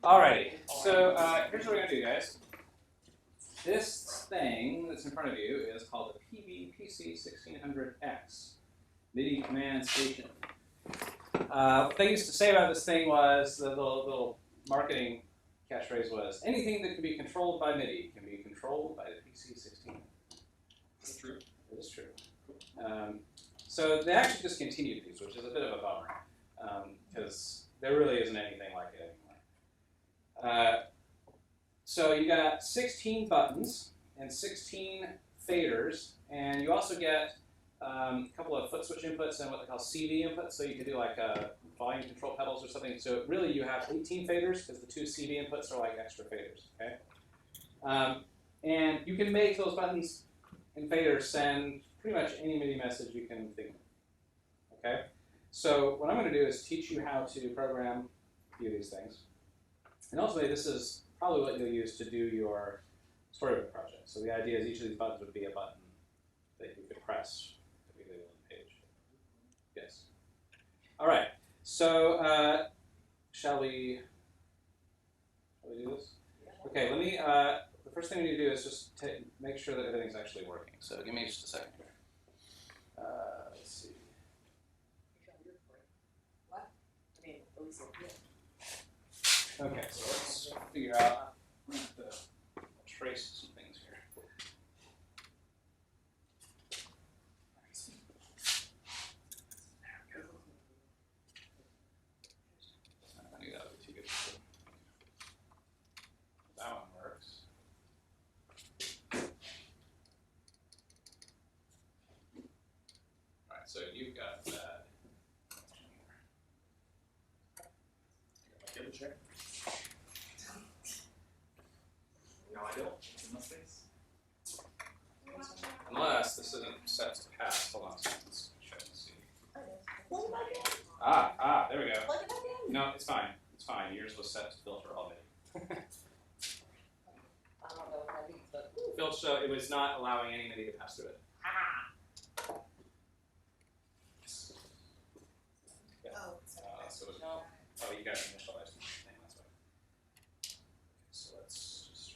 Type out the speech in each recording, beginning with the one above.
Alrighty, so here's what we're going to do, guys. This thing that's in front of you is called the PBPC1600X, MIDI Command Station. What they used to say about this thing was, the little marketing catchphrase was, anything that can be controlled by MIDI can be controlled by the PC1600. Is it true? It is true. So they actually discontinued these, which is a bit of a bummer, because there really isn't anything like it anymore. So you got 16 buttons and 16 faders, and you also get a couple of foot switch inputs and what they call CV inputs, so you can do like volume control pedals or something. So really you have 18 faders, because the two CV inputs are like extra faders, okay? And you can make those buttons and faders send pretty much any MIDI message you can think of, okay? So what I'm going to do is teach you how to program a few of these things. And ultimately, this is probably what you'll use to do your storybook project. So the idea is each of these buttons would be a button that you could press immediately on the page. Yes. All right. So shall we do this? Okay. Let me. The first thing we need to do is just make sure that everything's actually working. So give me just a second here. Let's see. What? I mean, those are good. Okay, so let's figure out. I'm going to have to trace some things here. I knew that would be too good. That one works. All right, so you've got that. Give it a check. No, I don't. It's in my space. Unless this isn't set to pass. Hold on a second. Let's check and see. Plug it back in. There we go. Plug it back in. No, it's fine. It's fine. Yours was set to filter already. I don't know what that means, but Filter, so it was not allowing any MIDI to pass through it. Yeah. oh, So it, no. oh, you got to initialize the thing. That's why. Okay, so let's just.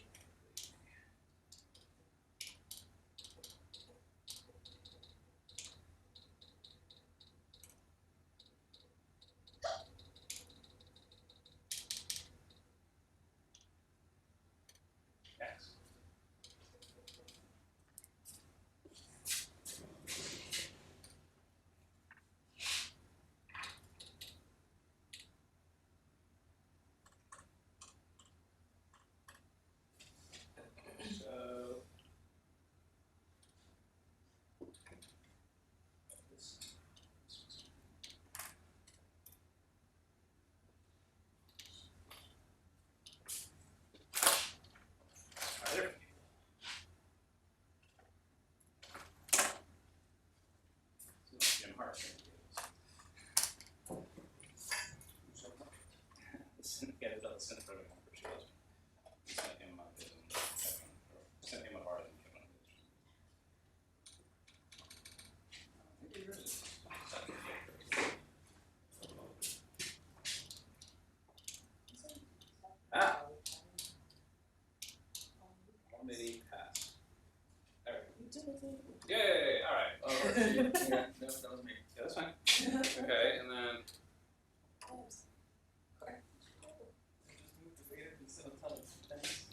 X. So there. Jim Hart. Yeah, the synth program for sure. We sent him his and Kevin, or sent him ours and Kevin his. Maybe yours is set to filter. One MIDI pass. There we go. Yay! All right. Oh, yeah, that was me. Yeah, that's fine. Okay, and then Just move the fader instead of telling things.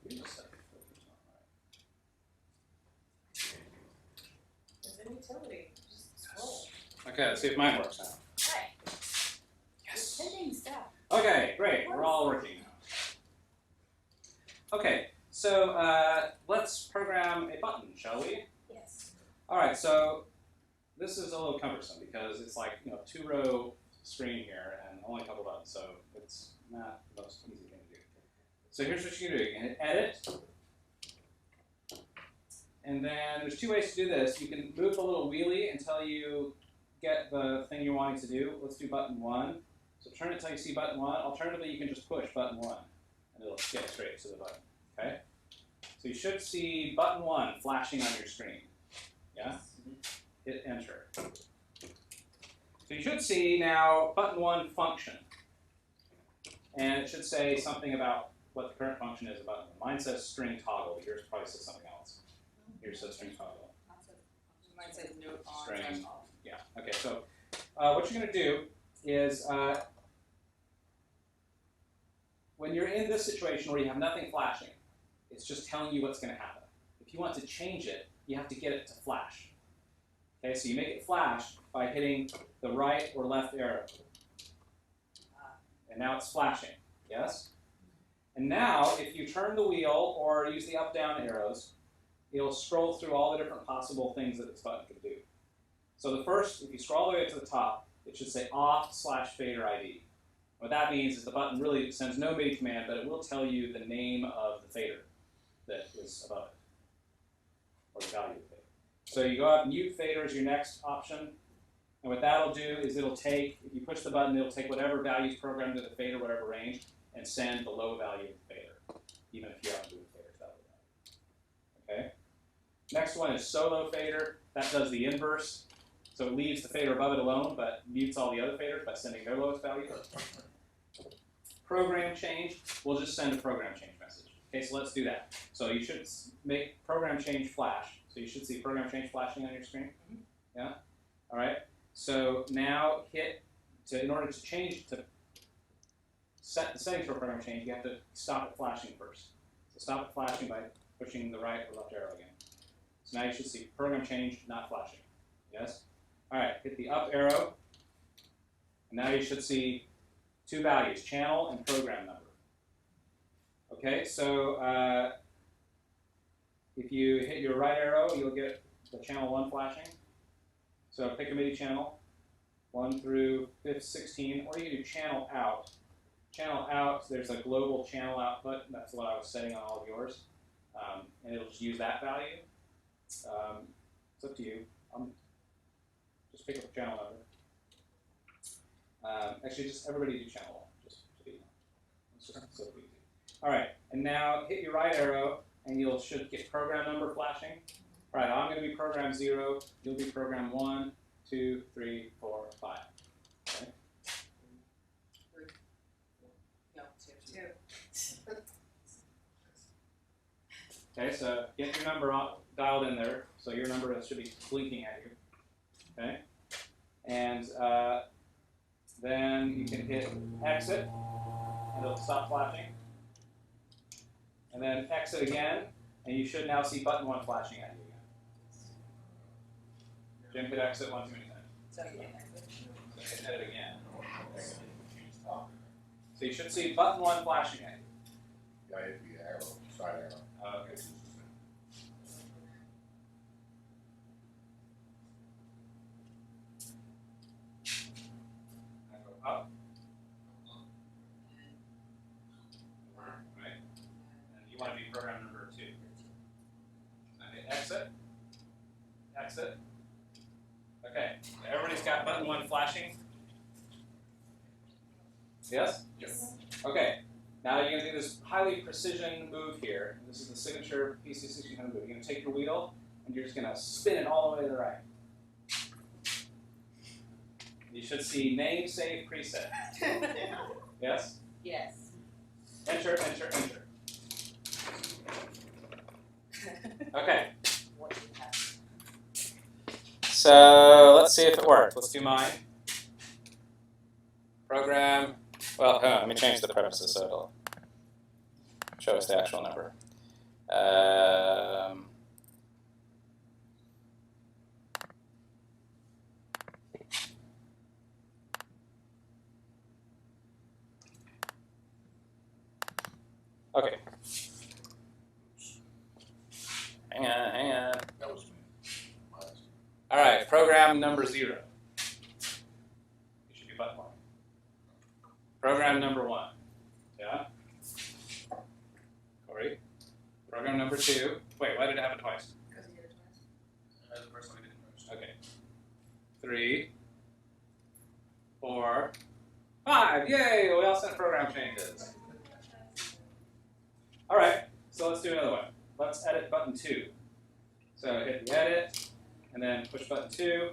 we just set the filters on, right? It's an utility. Just scroll. Okay, let's see if mine works now. Hey, Yes. sending stuff. Okay, great. We're all working now. Okay, so let's program a button, shall we? Yes. All right, so this is a little cumbersome because it's like, two-row screen here and only a couple buttons, so it's not the most easy thing to do. So here's what you can do. You can hit Edit, and then there's two ways to do this. You can move the little wheelie until you get the thing you're wanting to do. Let's do button 1. So turn it until you see button 1. Alternatively, you can just push button 1, and it'll get straight to the button. Okay? So you should see button 1 flashing on your screen. Yeah? Hit Enter. So you should see now button 1 function. and it should say something about what the current function is about. Mine says string toggle, but yours probably says something else. Yours says string toggle. Mine says note on. String. Yeah. Okay. So what you're going to do is when you're in this situation where you have nothing flashing, it's just telling you what's going to happen. If you want to change it, you have to get it to flash. Okay, so you make it flash by hitting the right or left arrow. And now it's flashing, yes? And now, if you turn the wheel or use the up-down arrows, it'll scroll through all the different possible things that this button can do. So the first, if you scroll all the way to the top, it should say off/fader ID. What that means is the button really sends no MIDI command, but it will tell you the name of the fader that is above it, or the value of the fader. So you go up, mute fader is your next option. And what that'll do is it'll take, if you push the button, it'll take whatever value is programmed to the fader, whatever range, and send the low value of the fader, even if you haven't moved the fader to that low value. Okay? Next one is solo fader. That does the inverse. So it leaves the fader above it alone, but mutes all the other faders by sending their lowest value. Program change, we'll just send a program change message. Okay, so let's do that. So you should make program change flash. So you should see program change flashing on your screen. Yeah? All right. So now in order to change, to set the settings for program change, you have to stop it flashing first. So stop it flashing by pushing the right or left arrow again. So now you should see program change not flashing. Yes? All right, hit the up arrow. And now you should see two values, channel and program number. Okay, so if you hit your right arrow, you'll get the channel 1 flashing. So pick a MIDI channel, 1 through 16, or you can do channel out. Channel out, there's a global channel output, and that's what I was setting on all of yours. And it'll just use that value. It's up to you. Just pick up a channel number. Actually, just everybody do channel 1, just so you know. It's just so easy. All right, and now hit your right arrow, and you should get program number flashing. All right, I'm going to be program 0. You'll be program 1, 2, 3, 4, 5. Okay. No, two. Okay, so get your number dialed in there. So your number should be blinking at you. Okay, and then you can hit exit, and it'll stop flashing. And then exit again, and you should now see button 1 flashing at you again. Jim hit exit 1 too many times. So you can exit. So hit it again. So you should see button 1 flashing at you. Yeah, hit the arrow, side arrow. Okay. Now go up. Right? And you want to be program number 2. Now hit exit. Exit. Okay. Everybody's got button 1 flashing? Yes? Yes. Okay. Now you're going to do this highly precision move here. This is the signature PC1600 move. You're going to take your wheel, and you're just going to spin it all the way to the right. You should see name, save, preset. Yes? Yes. Enter, enter, enter. Okay. What do you have? So let's see if it worked. Let's do mine. Program. Well, hang on, let me change the premises so it'll show us the actual number. Okay. Hang on. That was me. All right, program number 0. It should be button 1. Program number 1. Yeah? Corey? Program number 2. Wait, why did it happen twice? Because you did it twice. That's the first one we did first. Okay. 3, 4, 5. Yay! We all sent program changes. All right, so let's do another one. Let's edit button 2. So hit the edit, and then push button 2.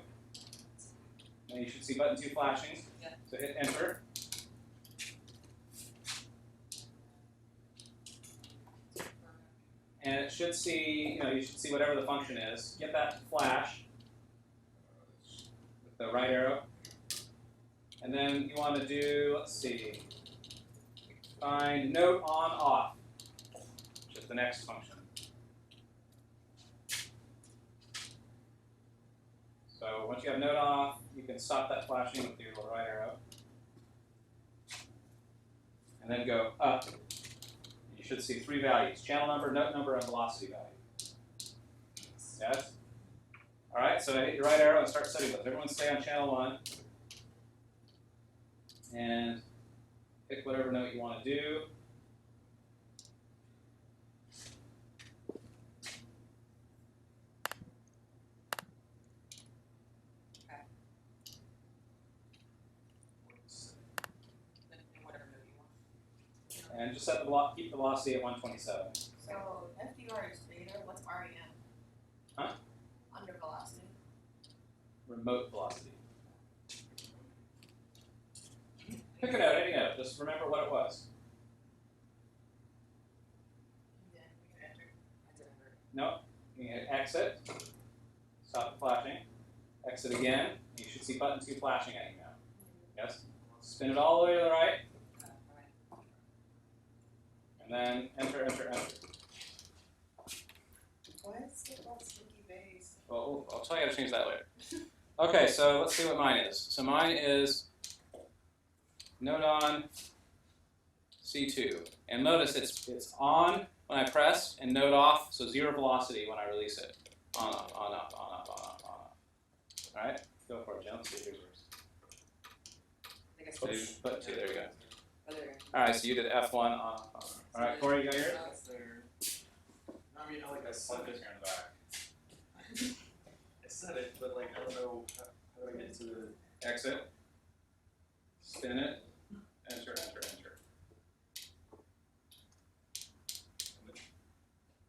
And you should see button 2 flashing. Yeah. So hit enter. and it should see, you should see whatever the function is. Get that to flash with the right arrow. And then you want to do, let's see, find note on off, which is the next function. So once you have note off, you can stop that flashing with your little right arrow. And then go up. You should see 3 values: channel number, note number, and velocity value. Yes? All right, so hit your right arrow and start setting those. Everyone stay on channel 1. And pick whatever note you want to do. Whatever note you want. And just set keep the velocity at 127. So FDR is theta, what's REM? Huh? Under velocity. Remote velocity. Pick a note, any note. Just remember what it was. Then we can enter. I did enter. No, you can hit exit. Stop the flashing. Exit again. You should see button 2 flashing at you now. Yes? Spin it all the way to the right. Alright. And then enter, enter, enter. Why is it about sticky base? Well, I'll tell you how to change that later. Okay, so let's see what mine is. So mine is note on C2. And notice it's on when I press and note off, so 0 velocity when I release it. On, off, on, off, on, off, on, off, on, off. All right, go for it, Jen. Let's see if yours works. I think I So you switched. put 2, there you go. Oh, there you All right, so you did F1 on, off, on. Off. All right, Corey, you got yours? That's there. I mean, I said Put it. this here in the back. I said it, but like I don't know how do I get to the. Exit. Spin it. Enter, enter, enter.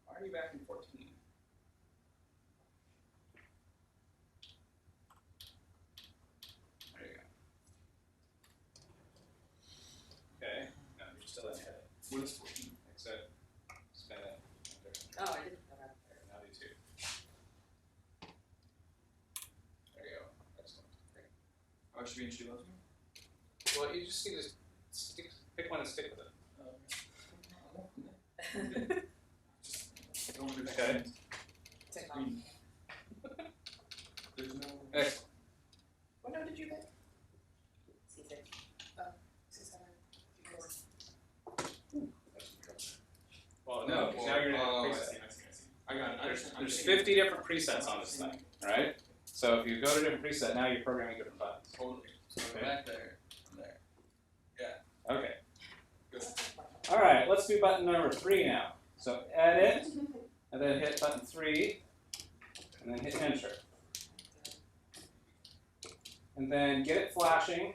Why are you back in 14? There you go. Okay. No, you're still in head. What is 14? Exit. Spin it. Enter. Oh, I didn't put that there. Now do 2. There you go. Excellent. Oh, should be in Shiloh? Well, you just need to pick one and stick with it. Just don't do that. Okay. Tick off. Green. There's no. Excellent. What note did you get? C6. Well, no, because now you're in a I preset. see. I got it. There's 50 different presets on this thing, right? So if you go to a different preset, now you're programming different buttons. Totally. So Okay. back there. I'm there. Okay. Good. All right, let's do button number 3 now. So edit, and then hit button 3, and then hit enter. And then get it flashing,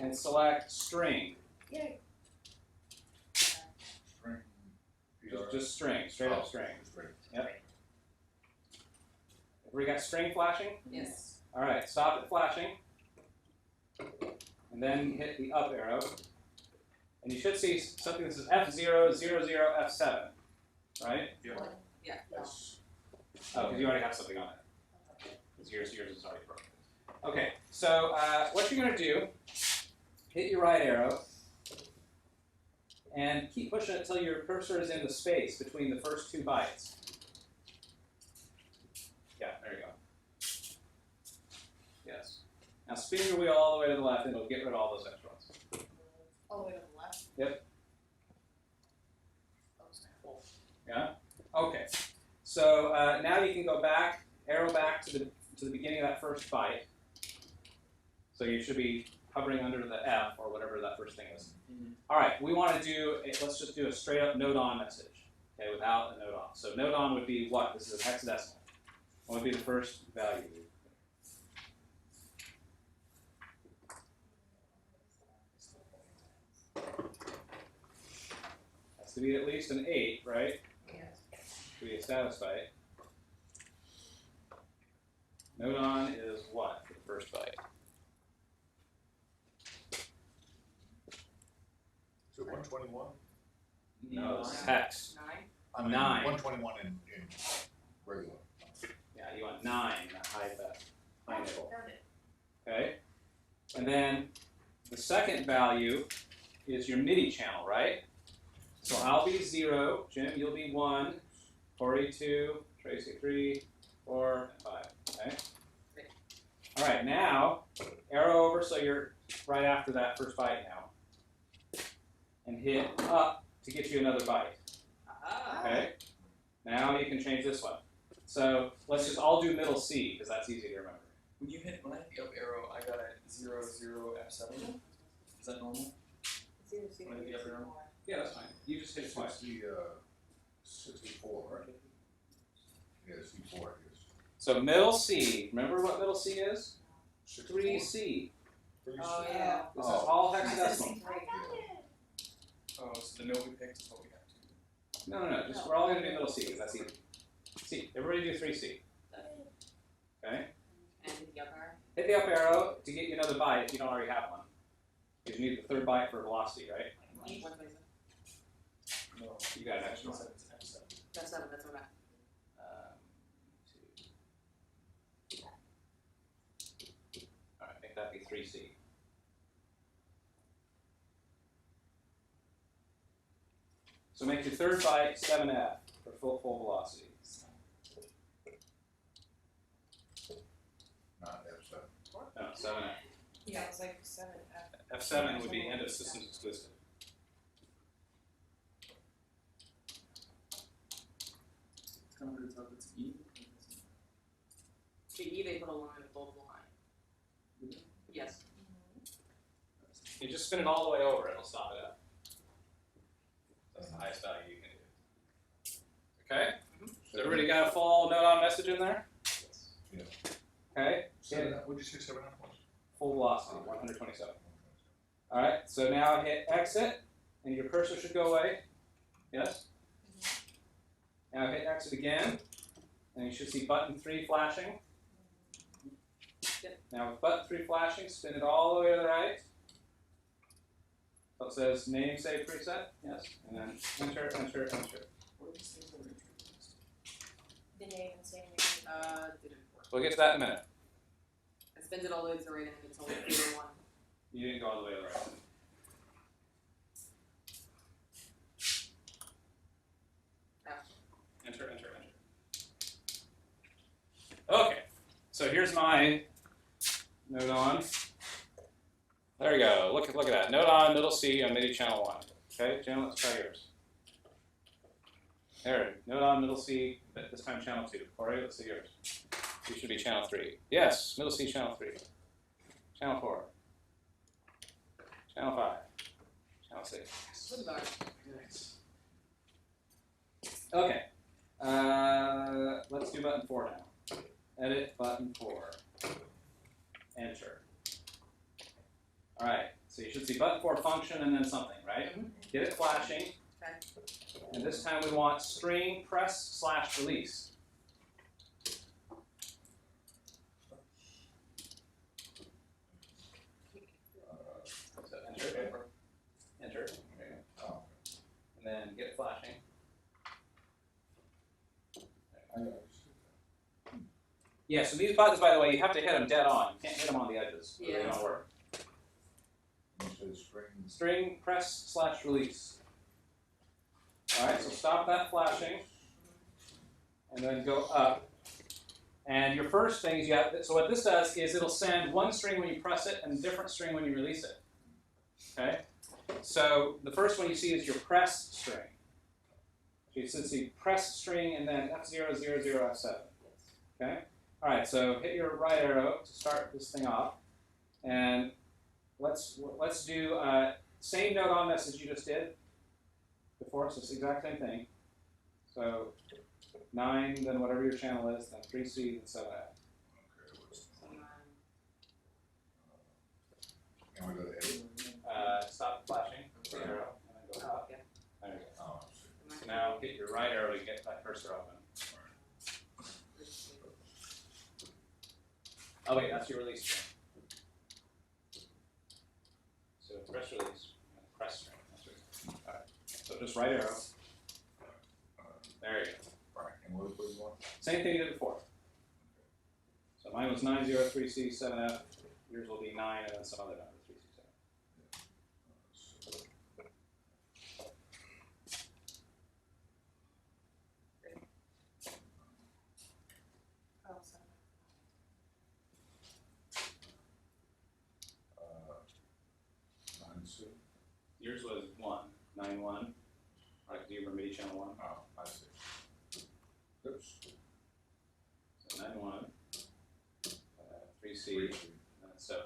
and select string. Yay. String. Just string, straight up Oh, string. string. We got string flashing? Yes. All right, stop it flashing, and then hit the up arrow, and you should see something that says F0, 00, F7, right? Yeah. Yeah. No. Yes. Oh, because you already have something on it. Because yours is already broken. Okay, so what you're going to do, hit your right arrow, and keep pushing it until your cursor is in the space between the first 2 bytes. Yeah, there you go. Yes. Now spin your wheel all the way to the left, and it'll get rid of all those extra ones. All the way to the left? Yep. Oh, sorry. Yeah. Okay. So now you can go back, arrow back to the beginning of that first byte. So you should be hovering under the F or whatever that first thing is. Mhm. All right. We want to do. Let's just do a straight up note on message. Okay, without a note on. So note on would be what? This is a hexadecimal. What would be the first value? Has to be at least an 8, right? Yes. To be a status byte. Note on is what for the first byte? Is it 121? No, it's hex. 9. I mean, 9. 121 in regular. Yeah, you want 9, that high nibble. Found it. Okay? And then the second value is your MIDI channel, right? So I'll be 0, Jim, you'll be 1, Corey 2, Tracy 3, 4, and 5. Okay? All right, now arrow over so you're right after that first byte now. And hit up to get you another byte. Ah. Okay? Now you can change this one. So let's just all do middle C because that's easy to remember. When I hit the up arrow, I got a 0, 0, F7. Is that normal? It's either C or Wanna be up there? Yeah, that's fine. You just hit it twice. 64, right? Yeah, C4 is. So middle C, remember what middle C is? 3C. Oh, yeah. This is all I said hexadecimal. C3. Oh, so the note we picked is what we have to. No, just we're all going to do middle C because that's easy. C. Everybody do 3C. Okay? And the up arrow. Hit the up arrow to get you another byte if you don't already have one. Because you need the third byte for velocity, right? 127. No. You got an extra one. It's F7. That's 7, that's what I. All right, make that be 3C. So make your third byte 7F for full velocity. Not F7. No, 7F. Yeah, it's like 7 F. F7 would be end of systems exclusive. It's kind of weird, so it's E. For E, they put a line above the line. Yes. You just spin it all the way over, it'll stop it up. That's the highest value you can do. Okay? So everybody got a full note on message in there? Yeah. Okay? What'd you say 7 was? Full velocity, 127. Alright, so now hit exit, and your cursor should go away. Yes? Now hit exit again, and you should see button 3 flashing. Now with button 3 flashing, spin it all the way to the right. So it says name save preset, yes, and then enter, enter, enter. What are these things that are introduced? The name and saying Didn't work. We'll get to that in a minute. I spins it all the way to the right and it's only 0, 1. You didn't go all the way to the right. Enter, enter, enter. Okay, so here's my node on. There we go. Look at that. Node on, middle C on MIDI channel 1. Okay, Jen, let's try yours. There, node on, middle C, but this time channel 2. Corey, let's see yours. You should be channel 3. Yes, middle C, channel 3. Channel 4. Channel 5. Channel 6. Good luck. Okay. Let's do button 4 now. Edit button 4. Enter. All right. So you should see button 4 function and then something, right? Get it flashing. Okay. And this time we want string press / release. So enter. Enter. There you go. Oh, And then get it flashing. I got it. Yeah, so these buttons, by the way, you have to hit them dead on. You can't hit them on the edges. Or they Yeah. don't work. You said string. String press / release. All right, so stop that flashing, and then go up. And your first thing is you have. So what this does is it'll send one string when you press it and a different string when you release it. Okay. So the first one you see is your press string. So you should see press string and then F0, 0, 0, F7. Okay. All right. So hit your right arrow to start this thing off, and let's do same node on message you just did before. So it's the exact same thing. So 9, then whatever your channel is, then 3C, then 7F. Okay, what's, can we go to 8? Stop flashing, the arrow, and then go up. Yeah. There you go. Oh, I see. So now hit your right arrow to get that cursor open. Oh wait, that's your release string. So press release, and press string. That's right. All right. So just right arrow. Same thing you did before. So mine was 903C 7F. Yours will be 9 and then some other number 3C 7. Oh, 7F. Nine C. Yours was 1, 9, 1. Right, do you remember each channel 1? Oh, I see. Oops. So 9, 1. 3C. 3C. And then 7.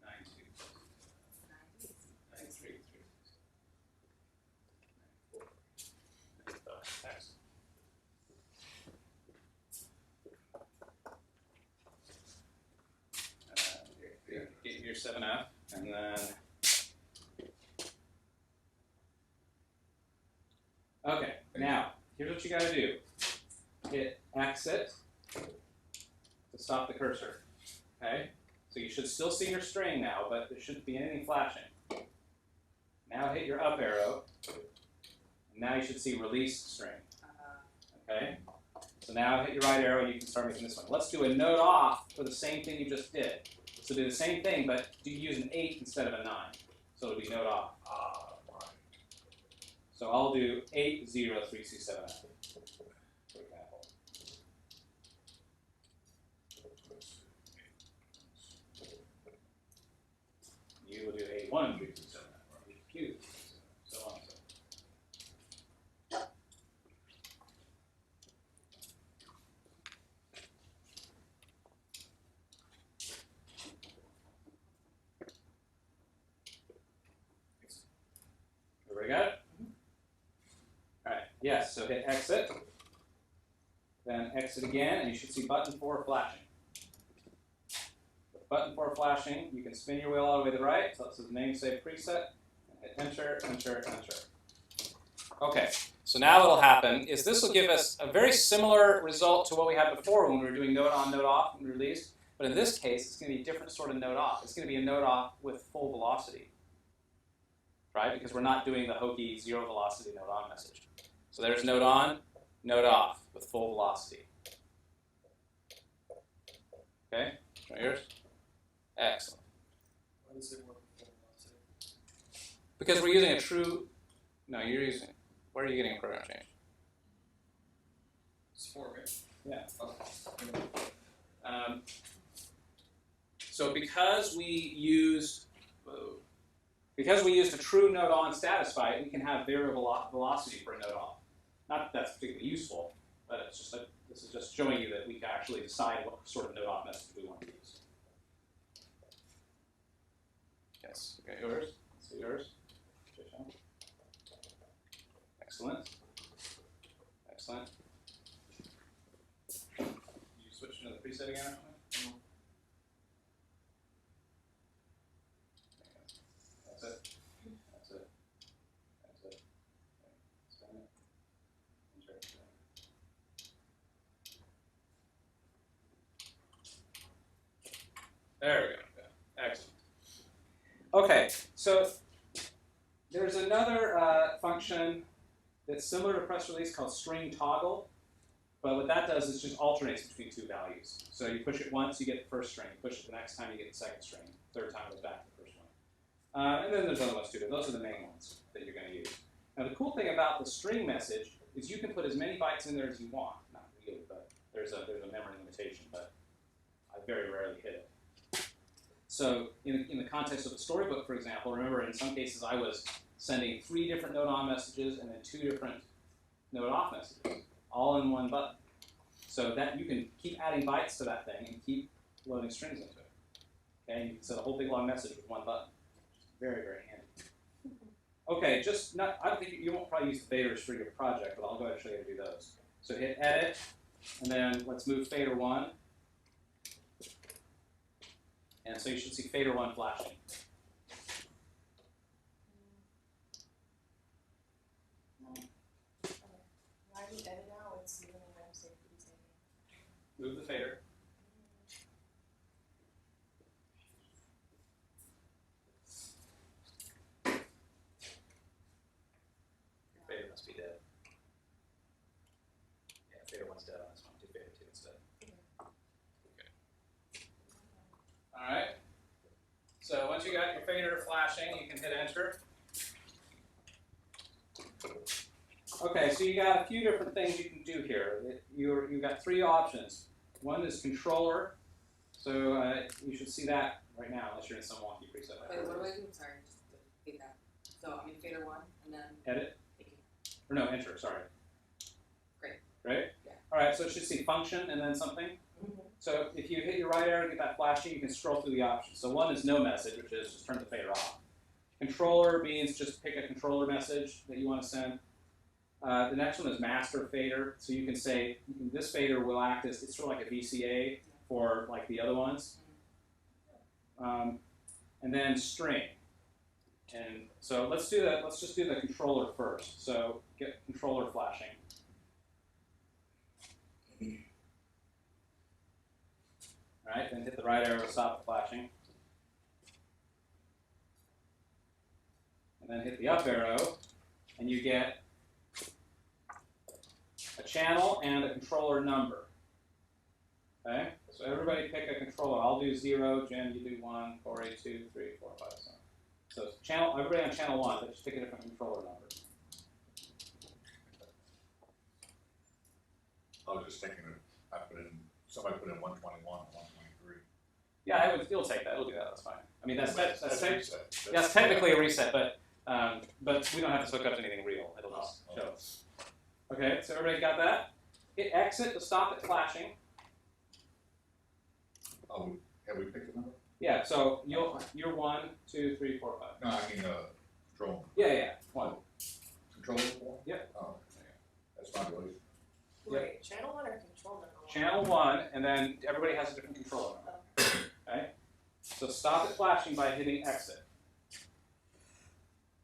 9, 2. 9, 3, 3. 9, 4. Excellent. Get your 7F, and then okay. Now here's what you got to do: hit exit to stop the cursor. Okay, so you should still see your string now, but there shouldn't be anything flashing. Now hit your up arrow, and now you should see release string. Okay. So now hit your right arrow, and you can start making this one. Let's do a node off for the same thing you just did. So do the same thing, but do use an 8 instead of a 9. So it'll be node off. Right. So I'll do 8, 0, 3, 6, 7, 8, for example. You will do 8, 1, 3, 6, 7, 8, 8, so on and so forth. Everybody got it? All right, yes, so hit exit, then exit again, and you should see button 4 flashing. With button 4 flashing, you can spin your wheel all the way to the right, so it says namesave preset, and hit enter, enter, enter. Okay, so now what'll happen is this will give us a very similar result to what we had before when we were doing node on, node off, and release, but in this case, it's going to be a different sort of node off. It's going to be a node off with full velocity. Right? Because we're not doing the hokey 0 velocity node on message. So there's node on, node off with full velocity. Okay? Show yours? Excellent. Why does it work with full velocity? Because we're using a true, no, you're using, where are you getting a program change? It's 4, right? Yeah. Oh. So because we used a true node on status byte, we can have variable velocity for a node off. Not that that's particularly useful, but it's just this is just showing you that we can actually decide what sort of node off message we want to use. Yes. Okay. Yours. Let's see yours. Excellent. Excellent. You switch to the preset again or something? That's it. That's it. That's it. Spin it. Enter it. There we go. Yeah. Excellent. Okay, so there's another function that's similar to press release called string toggle, but what that does is just alternates between two values. So you push it once, you get the first string. You push it the next time, you get the second string. Third time, it goes back to the first one. And then there's other ones too, but those are the main ones that you're going to use. Now the cool thing about the string message is you can put as many bytes in there as you want. Not really, but there's a memory limitation, but I very rarely hit it. So in the context of the storybook, for example, remember in some cases I was sending 3 different node on messages and then 2 different node off messages, all in one button. So that you can keep adding bytes to that thing and keep loading strings into it. Okay, and you can set a whole big long message with one button. Very, very handy. Okay, I don't think you won't probably use the faders for your project, but I'll go ahead and show you how to do those. So hit edit, and then let's move fader 1. And so you should see fader 1 flashing. Why do you edit now? It's even in namesave preset. Move the fader. Fader must be dead. fader 1's dead on this one. Do fader 2 instead. All right. So once you got your fader flashing, you can hit enter. Okay, so you got a few different things you can do here. You've got 3 options. One is controller. So you should see that right now, unless you're in some wonky preset. Wait, what do I do? Sorry, just to feedback. So I'm in fader 1 and then. Edit. Thank you. Or no, enter, sorry. Great. Right? Yeah. All right, so it should see function and then something. So if you hit your right arrow and get that flashing, you can scroll through the options. So one is no message, which is just turn the fader off. Controller means just pick a controller message that you want to send. The next one is master fader. So you can say this fader will act as, it's sort of like a VCA for like the other ones. And then string. And so let's do that. Let's just do the controller first. So get controller flashing. All right, then hit the right arrow to stop the flashing. And then hit the up arrow, and you get a channel and a controller number. Okay, so everybody pick a controller. I'll do 0, Jen, you do 1, Corey 2, 3, 4, 5, 7. So channel, everybody on channel 1, but just pick a different controller number. I was just thinking, somebody put in 121 or 123. Yeah, it'll take that. It'll do that. That's fine. I mean, that's reset. that's technically a reset, but we don't have to hook up to anything real. It'll just Oh, show. Okay, so everybody got that? Hit exit to stop it flashing. Oh, have we picked a number? Yeah, so you're 1, 2, 3, 4, 5. No, I mean, control. Yeah, 1. Control form? Yep. Oh, yeah. That's my belief. Wait, channel 1 or control number 1? Channel 1, and then everybody has a different controller number. Okay? So stop it flashing by hitting exit.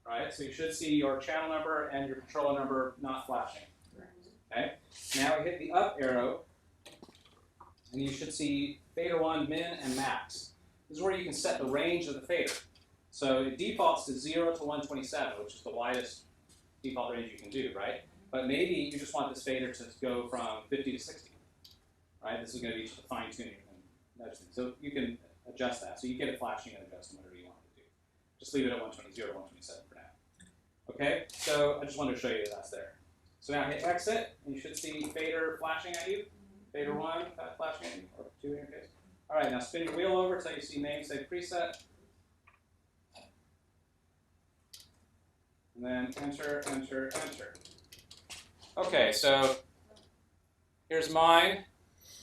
Right? So you should see your channel number and your controller number not flashing. Okay? Now we hit the up arrow, and you should see fader 1, min, and max. This is where you can set the range of the fader. So it defaults to 0 to 127, which is the widest default range you can do, right? But maybe you just want this fader to go from 50 to 60, right? This is going to be just a fine tuning and everything. So you can adjust that. So you get it flashing and adjusting whatever you want to do. Just leave it at 120 to 127 for now. Okay, so I just wanted to show you that that's there. So now hit exit, and you should see fader flashing at you. Fader 1 flashing at you, or 2 in your case. All right, now spin your wheel over until you see namesake preset. And then enter, enter, enter. Okay, so here's mine.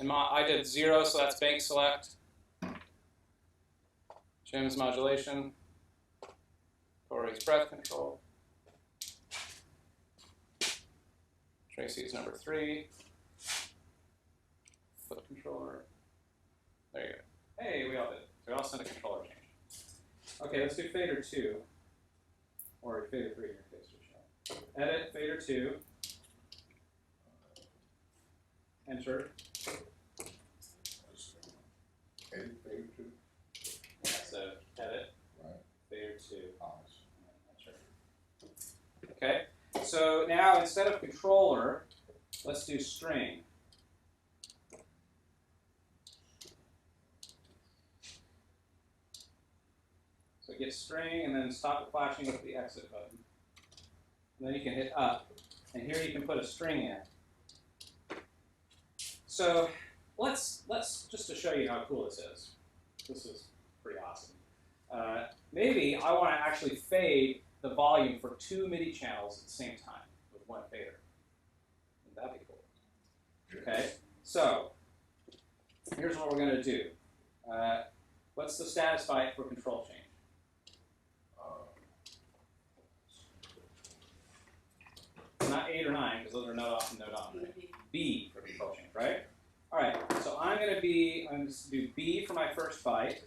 And I did 0, so that's bank select. Jim's modulation. Corey's breath control. Tracy's number 3. Foot controller. There you go. Hey, we all did it. So we all sent a controller change. Okay, let's do fader 2. Or fader 3 in your case. Edit fader 2. Enter. Edit fader 2. Yeah, so edit Right. fader 2. Honest. Enter. Okay, so now instead of controller, let's do string. So get string and then stop the flashing with the exit button. And then you can hit up. And here you can put a string in. So let's just to show you how cool this is. This is pretty awesome. Maybe I want to actually fade the volume for 2 MIDI channels at the same time with one fader. Wouldn't that be cool? Okay, so here's what we're going to do. What's the status byte for control change? Not 8 or 9, because those are node off and node on, right? B for control change, right? All right, so I'm going to do B for my first byte,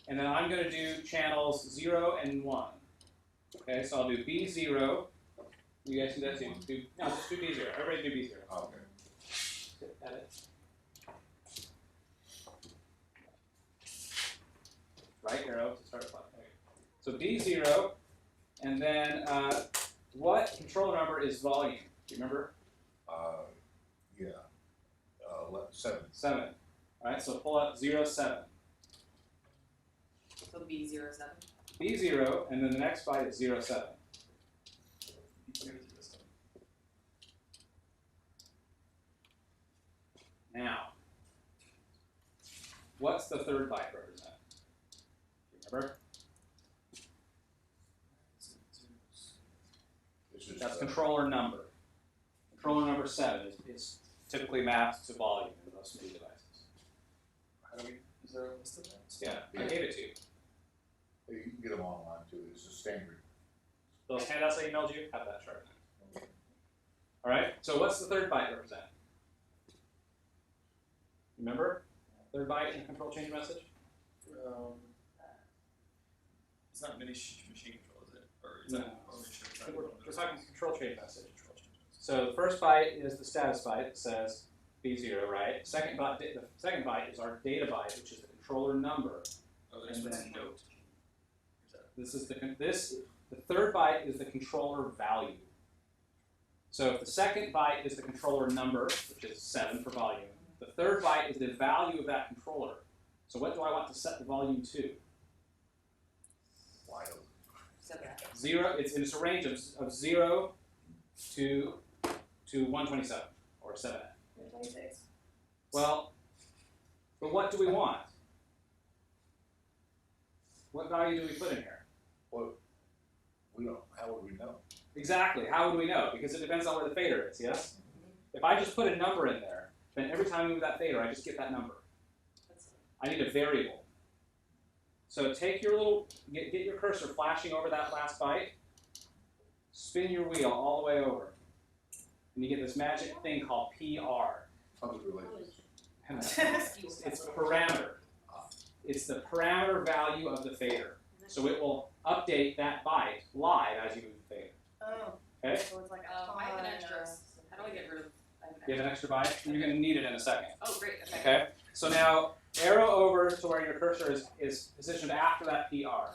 and then I'm going to do channels 0 and 1. Okay, so I'll do B0. You guys do that too? No, just do B0. Everybody do B0. Okay. Hit edit. Right arrow to start the clock. Okay. So B0, and then what controller number is volume? Do you remember? Yeah, 7. 7. Alright, so pull up 0, 7. So B07. B0, and then the next byte is 0, 7. Now, what's the third byte represent? Remember? This is, That's controller number. Controller number 7 is typically mapped to volume in most MIDI devices. How do we, is there a list of them? Yeah, I gave it to you. you can get them online too, it's a standard. Those handouts I emailed you have that chart. Alright, so what's the third byte represent? Remember? Third byte in the control change message? It's not machine control, is it? Or is No. that? Oh, sure. We're talking control change message. So the first byte is the status byte that says B0, right? The second byte is our data byte, which is the controller number. Oh, there's And a then- note. This is the third byte is the controller value. So if the second byte is the controller number, which is 7 for volume, the third byte is the value of that controller. So what do I want to set the volume to? Wide open. 7. 0. It's a range of 0 to 127 or 7. 26. Well, but what do we want? What value do we put in here? We don't, how would we know? Exactly. How would we know? Because it depends on where the fader is, yes? If I just put a number in there, then every time I move that fader, I just get that number. I need a variable. So take your little, get your cursor flashing over that last byte, spin your wheel all the way over, and you get this magic thing called PR. Public relations. It's parameter. It's the parameter value of the fader. So it will update that byte live as you move the fader. Oh. Okay? So it's like a I have an ton extra. of- How do I get rid of? You have an extra byte? You're going to need it in a second. Oh, great. Okay. Okay? So now arrow over to where your cursor is positioned after that PR.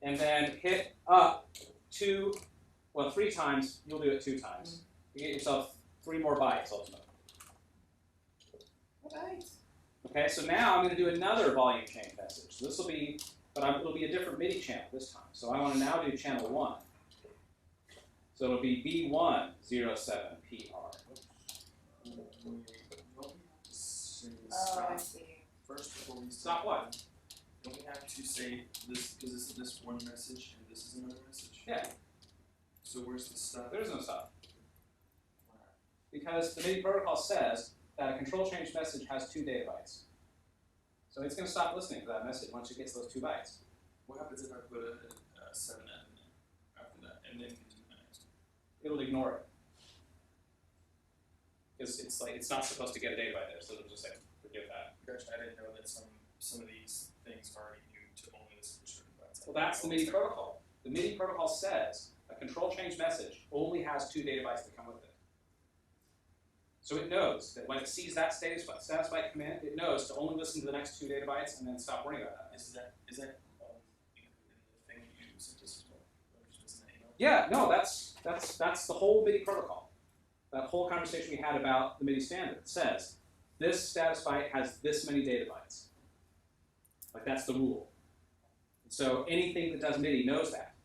And then hit up 3 times. You'll do it 2 times. You get yourself 3 more bytes ultimately. Right. Okay, so now I'm going to do another volume change message. So this will be, it'll be a different MIDI channel this time. So I want to now do channel 1. So it'll be B107PR. Oh, I see. First, before we Stop what? Don't we have to say this, because this is this one message and this is another message? Yeah, So where's the stuff? there's no stop. Because the MIDI protocol says that a control change message has 2 data bytes. So it's going to stop listening to that message once it gets those 2 bytes. What happens if I put a 7F in there after that and then continue the next one? It'll ignore it. Because it's not supposed to get a data byte there, so it'll just say, forgive that. Gotcha, I didn't know that some of these things already knew to only listen to certain bytes. Well, that's the MIDI protocol. The MIDI protocol says a control change message only has 2 data bytes that come with it. So it knows that when it sees that status byte come in, it knows to only listen to the next 2 data bytes and then stop worrying about that. Is that included in the thing you sent us as well? Or just in the email? Yeah, no, that's the whole MIDI protocol. That whole conversation we had about the MIDI standard says this status byte has this many data bytes. Like that's the rule. So anything that does MIDI knows that.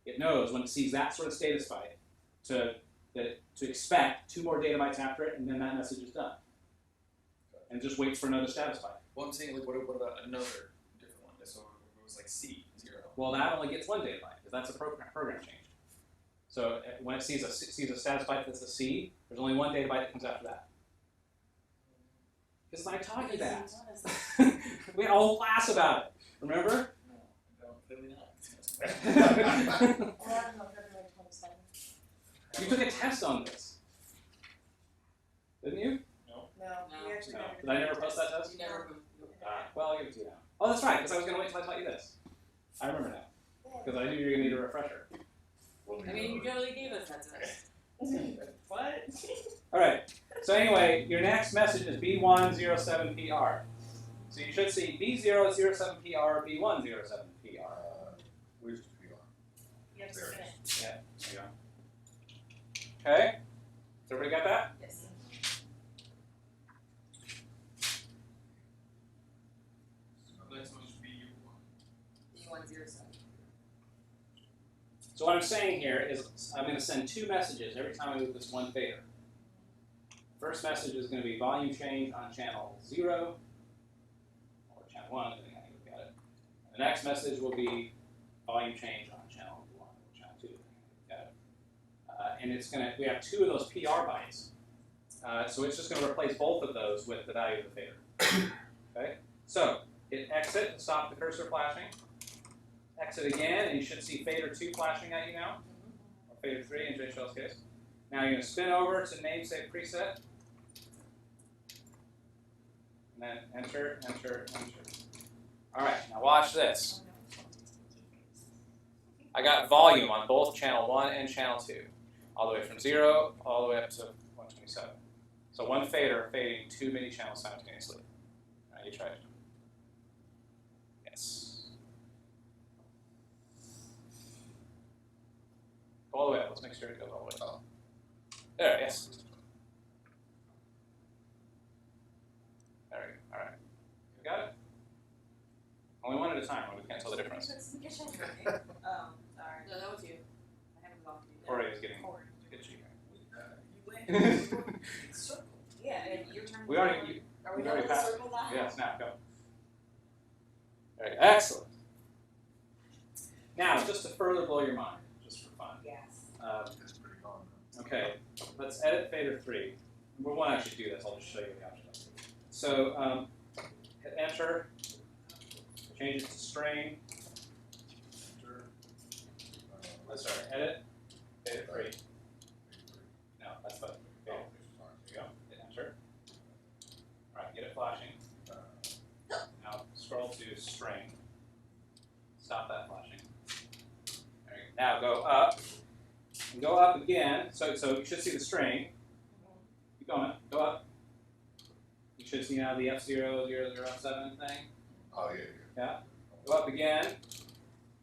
It knows when it sees that sort of status byte to expect 2 more data bytes after it, and then that message is done. And just waits for another status byte. Well, I'm saying, like, what about another different one? So it was like C0. Well, that only gets 1 data byte because that's a program change. So when it sees a status byte that's a C, there's only 1 data byte that comes after that. Because I taught you that. We had a whole class about it. Remember? No, clearly not. 11 of February 27th. You took a test on this, didn't you? No, No. we actually No. never Did I never post that test? You never. Well, I'll give it to you now. Oh, that's right, because I was going to wait till I taught you this. I remember now, because I knew you were going to need a refresher. I mean, you barely gave us that test. What? All right. So anyway, your next message is B107PR. So you should see B007PR, B107PR. Where's the PR? You have to There spin it it. Yeah, there you go. Okay? So everybody got that? Yes. So what I'm saying here is I'm going to send two messages every time I move this one fader. First message is going to be volume change on channel 0, or channel 1, depending on how you look at it. And the next message will be volume change on channel 1 or channel 2, depending on how you look at it. And it's going to, we have two of those PR bytes. So it's just going to replace both of those with the value of the fader. Okay? So hit exit to stop the cursor flashing. Exit again, and you should see fader 2 flashing at you now, or fader 3 in JShell's case. Now you're going to spin over to namesake preset, and then enter, enter, enter. All right, now watch this. I got volume on both channel 1 and channel 2, all the way from 0 all the way up to 127. So one fader fading 2 MIDI channels simultaneously. All right, you try it. Yes. Go all the way up. Let's make sure it goes all the way up. There, yes. There we go. All right. You got it? Only one at a time, or we can't tell the difference. Oh, sorry. No, that was you. I haven't gone to you. Corey is getting Corey. itchy. You went circle. Yeah, and your turn. We already, Are we we already done with the passed. circle now? Yes, now go. There you go. Excellent. Now, just to further blow your mind, just for fun. Yes. It's pretty gone. Okay, let's edit fader 3. We won't actually do this, I'll just show you the options. So hit enter, change it to string, Enter. sorry, edit, fader 3. No, that's the fader. Oh, There you go, hit enter. Alright, get it flashing. Now scroll to string. Stop that flashing. There you go. Now go up. And go up again. So you should see the string. Keep going. Go up. You should see now the F0007 thing. Oh, yeah, Yeah. Go up again.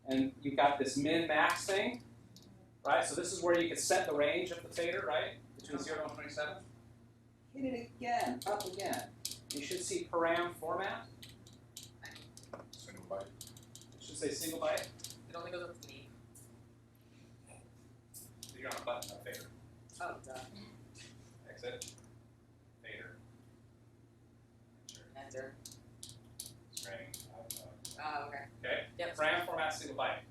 And you've got this min-max thing. Right? So this is where you can set the range of the fader, right? Between 0 and 127. Hit it again. Up again. You should see param format. Single byte. It should say single byte. It only goes up to me. So you're on a button of fader. Oh, duh. Exit. Fader. Enter. String. Oh, okay. Okay. Yep. Param format single byte.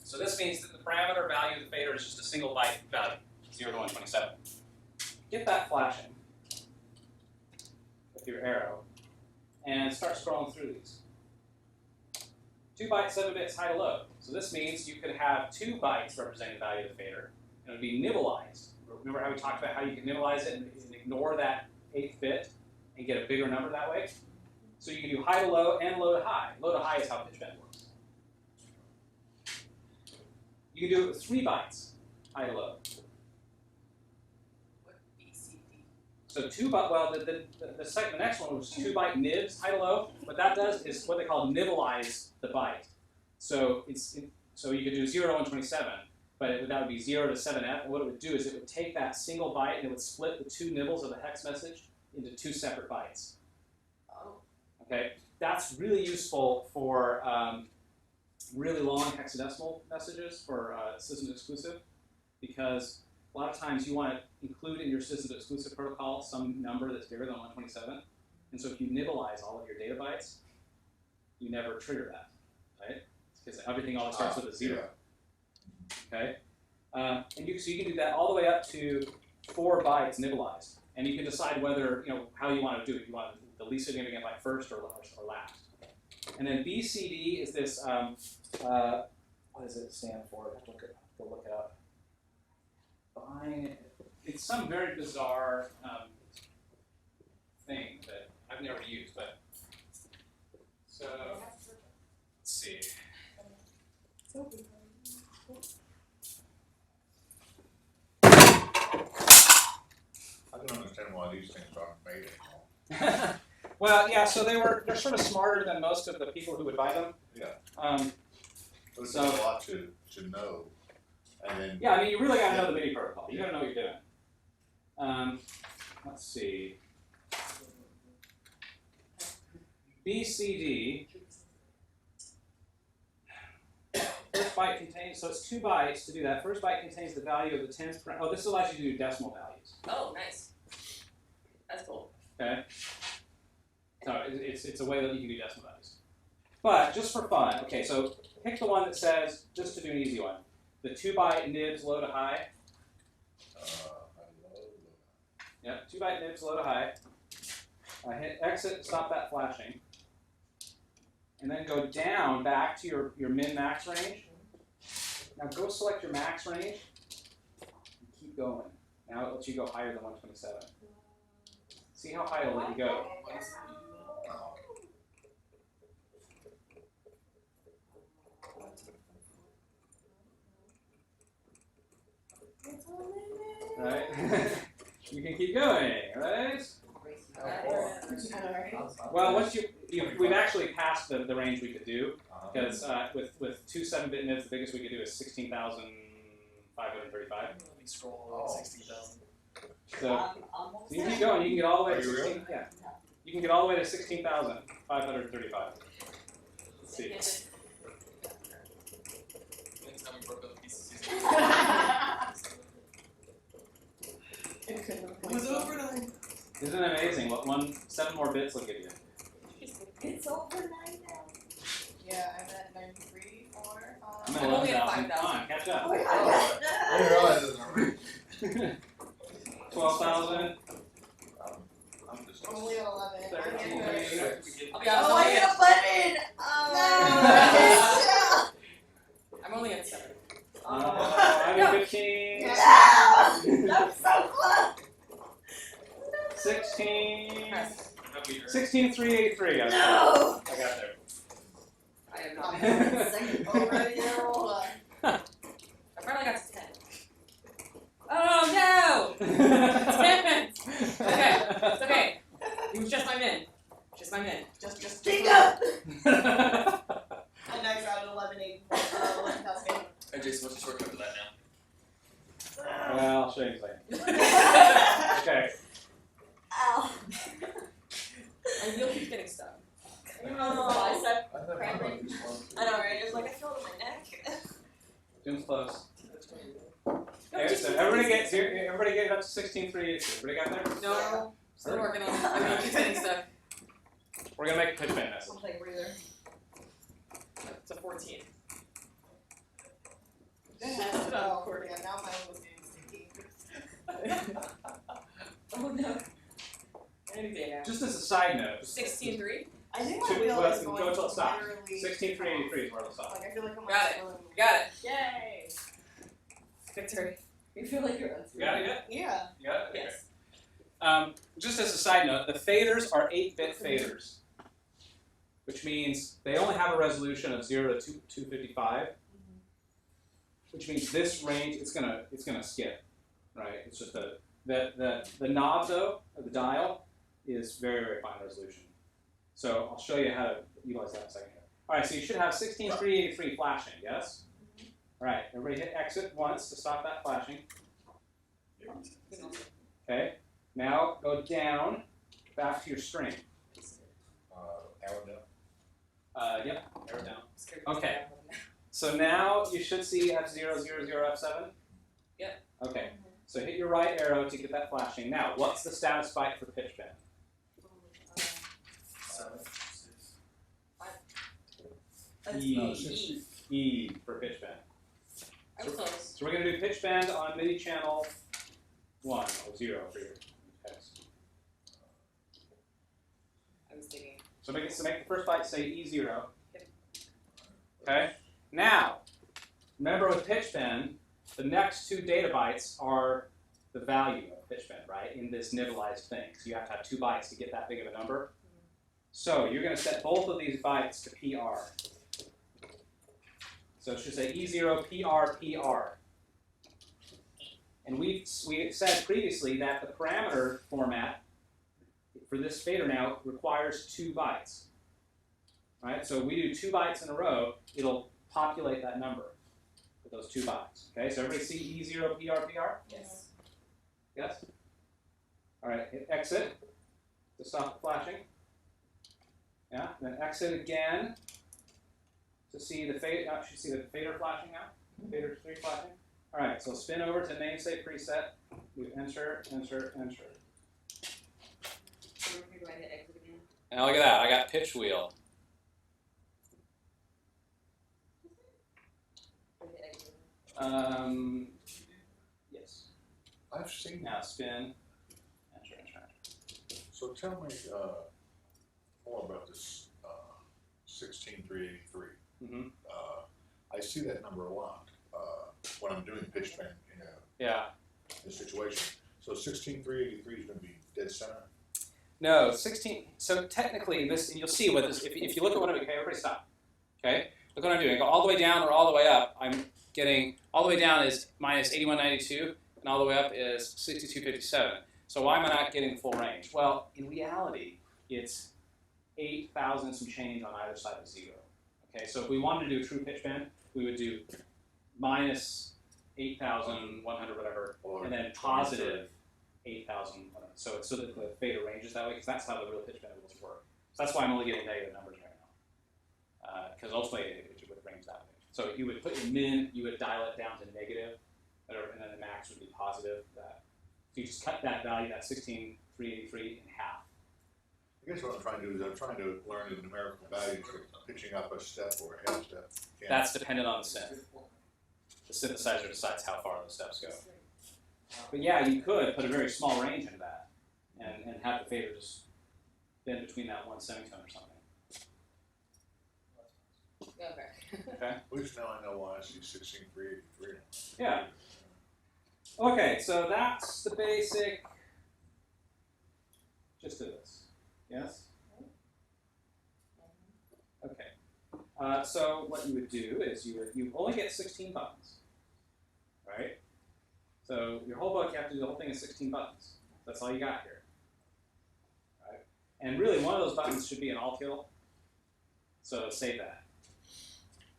So this means that the parameter value of the fader is just a single byte value, 0 to 127. Get that flashing with your arrow and start scrolling through these. 2 bytes, 7 bits, high to low. So this means you could have 2 bytes representing the value of the fader, and it would be nibblized. Remember how we talked about how you can nibblize it and ignore that 8th bit and get a bigger number that way? So you can do high to low and low to high. Low to high is how pitch bend works. You can do it with 3 bytes, high to low. What BCD? So 2 byte, well, the next one was 2 byte nibs, high to low. What that does is what they call nibblize the byte. So so you could do 0 to 127, but that would be 0 to 7F. And what it would do is it would take that single byte and it would split the 2 nibbles of the hex message into 2 separate bytes. Oh. Okay, that's really useful for really long hexadecimal messages for system exclusive, because a lot of times you want to include in your system exclusive protocol some number that's bigger than 127, and so if you nibblize all of your data bytes, you never trigger that, right? Because everything always starts with a 0. Okay, and so you can do that all the way up to 4 bytes nibblized, and you can decide whether how you want to do it. You want the least significant byte first or last. And then BCD is this. What does it stand for? I have to look it up. It's some very bizarre thing that I've never used, but so let's see. I don't understand why these things aren't made anymore. Well, yeah. So they're sort of smarter than most of the people who would buy them. Yeah. But it's So- a lot to know. And then Yeah, I mean, you really got to know the MIDI protocol. You got to know what you're doing. Let's see. BCD. First byte contains, so it's 2 bytes to do that. First byte contains the value of the tens. Oh, this allows you to do decimal values. Oh, nice. That's cool. Okay. So it's a way that you can do decimal values. But just for fun, okay, so pick the one that says, just to do an easy one, the 2 byte nibs low to high. Yep, 2 byte nibs low to high. Hit exit to stop that flashing. And then go down back to your min-max range. Now go select your max range and keep going. Now it lets you go higher than 127. See how high it'll let you go. Right? You can keep going, right? Well, once we've actually passed the range we could do, because with 2 7-bit nibs, the biggest we could do is 16,535. Let me scroll 60,000. So you can keep going. You can get all the way to Are you 16. really? Yeah. You can get all the way to 16,535. Let's see. Next time we broke up the pieces. It was overnight. Isn't it amazing what 7 more bits will give you? It's overnight now. Yeah, I'm at 93 or I'm I'm at only at 11,000. 5,000. Come on, catch up. Oh my I god. didn't realize it was already. 12,000. I'm just. I'm only at 11. I'm 13. at 30. I'll be honest, Oh, I hit a button! Oh, I'm only at 7. I'm at 15. no! That was so close! 16. Press. 16,383. I No! got there. I am I'm not. at second already. Hold on. I finally got to 10. Oh no! Damn it! Okay, it's okay. It was just my min. Just my min. Just dig up! And I got 11,800. 11,800. Hey Jason, what's the shortcut for that now? Well, I'll show you in a second. Okay. Ow. And you'll keep getting stuck. Oh, I said, I thought cramping. it was I know, right? It's like I feel it in my neck. Jim's close. No, Okay, just- so everybody get up to 16,383. Everybody got there? No, still working on it. I'm gonna keep getting stuck. We're gonna make a pitch bend message. Something breather. It's a 14. Oh, yeah, now my was getting sticky. Oh no. Any day now. Just as a side note, 16-3. I think Two- my wheel well, is going go until it stops. literally 16,383 is where it'll stop. Like, I feel like I'm Got it. still in- Got it. Yay! Victory. You feel like you're You got it yet? Yeah. You got it? Okay. Yes. Just as a side note, the faders are 8-bit faders, which means they only have a resolution of 0 to 255, which means this range it's gonna skip, right? It's just the knob though, or the dial, is very, very fine resolution. So I'll show you how to utilize that in a second here. All right, so you should have 16,383 flashing, yes? All right, everybody hit exit once to stop that flashing. Okay, now go down, back to your string. Arrow down. Yep, arrow down. Scared Okay. So now you should see F000, F7. Yep. Okay, so hit your right arrow to get that flashing. Now, what's the status byte for pitch bend? 7. E. No, E. E for pitch bend. I was close. So we're going to do pitch bend on MIDI channel 1 or 0 for your text. I was thinking. So make the first byte say E0. Okay. Now, remember with pitch bend, the next 2 data bytes are the value of pitch bend, right? In this nibblized thing, so you have to have 2 bytes to get that big of a number. So you're going to set both of these bytes to PR. So it should say E0 PR PR. And we said previously that the parameter format for this fader now requires 2 bytes. Right? So we do 2 bytes in a row, it'll populate that number with those 2 bytes. Okay, so everybody see E0 PR PR? Yes. Yes? All right, hit exit to stop the flashing. Yeah, then exit again to see the fade. Should see the fader flashing now. Fader 3 flashing. All right, so spin over to namespace preset. You enter, enter, enter. So we're gonna hit exit again. Now look at that. I got pitch wheel. We're gonna hit exit. Yes. I've seen Now spin. Enter, enter. So tell me more about this 16383. Mm-hmm. I see that number a lot when I'm doing pitch bend in Yeah. a situation. So 16383 is going to be dead center. No, 16. So technically, this, and you'll see what this. If you look at what I'm doing, okay, everybody stop. Okay, look what I'm doing. I go all the way down or all the way up. I'm getting all the way down is minus 8192, and all the way up is 6257. So why am I not getting full range? Well, in reality, it's 8,000 some change on either side of 0. Okay, so if we wanted to do a true pitch bend, we would do minus 8,100 whatever, and then positive 8,000 whatever. So it's so that the fader ranges that way, because that's how the real pitch bend rules work. So that's why I'm only getting negative numbers right now, because ultimately it would range that way. So you would put your min, you would dial it down to negative, and then the max would be positive. So you just cut that value, that 16,383, in half. I guess what I'm trying to do is I'm trying to learn the numerical values for pitching up a step or a half step. That's dependent on the synth. The synthesizer decides how far the steps go. But yeah, you could put a very small range into that and have the fader just bend between that one semitone or something. Okay. Okay? At least now I know why I see 16383. Yeah. Okay, so that's the basic gist of this. Yes? Okay. So what you would do is you only get 16 buttons, right? So your whole book, you have to do the whole thing in 16 buttons. That's all you got here, right? And really, one of those buttons should be an alt kill. So save that.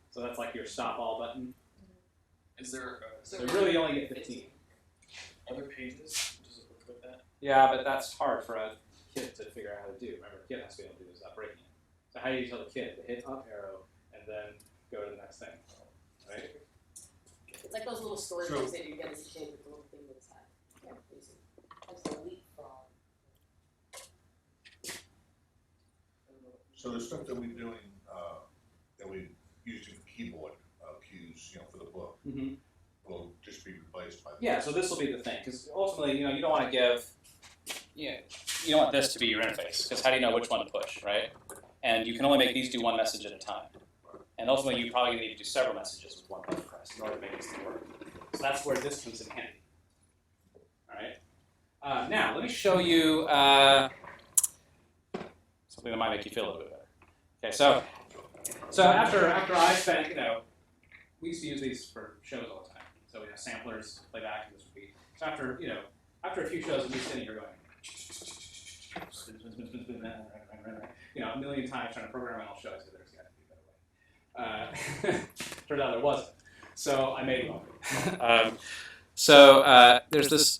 So that's like your stop all button. Is there So you really only get 15. other pages? Does it look like that? Yeah, but that's hard for a kid to figure out how to do. Remember, a kid has to be able to do this without breaking it. So how do you tell the kid to hit up arrow and then go to the next thing, right? It's like those little story So- books that you get as a kid with the little thing to the side. Yeah, basically. That's the leapfrog. So the stuff that we're doing, that we used in keyboard cues, for the book, Mm-hmm. will just be replaced by. Yeah, so this will be the thing, because ultimately, you don't want to give, you don't want this to be your interface, because how do you know which one to push, right? And you can only make these do one message at a time. And ultimately, you're probably going to need to do several messages with one button press in order to make this thing work. So that's where this comes in handy. All right. Now, let me show you something that might make you feel a little bit better. Okay, so after I spent, we used to use these for shows all the time. So we have samplers, playback, and this would be. So after a few shows, we'd be sitting here going, a million times trying to program my own show. So there's got to be a better way. Turned out there wasn't. So I made one. There's this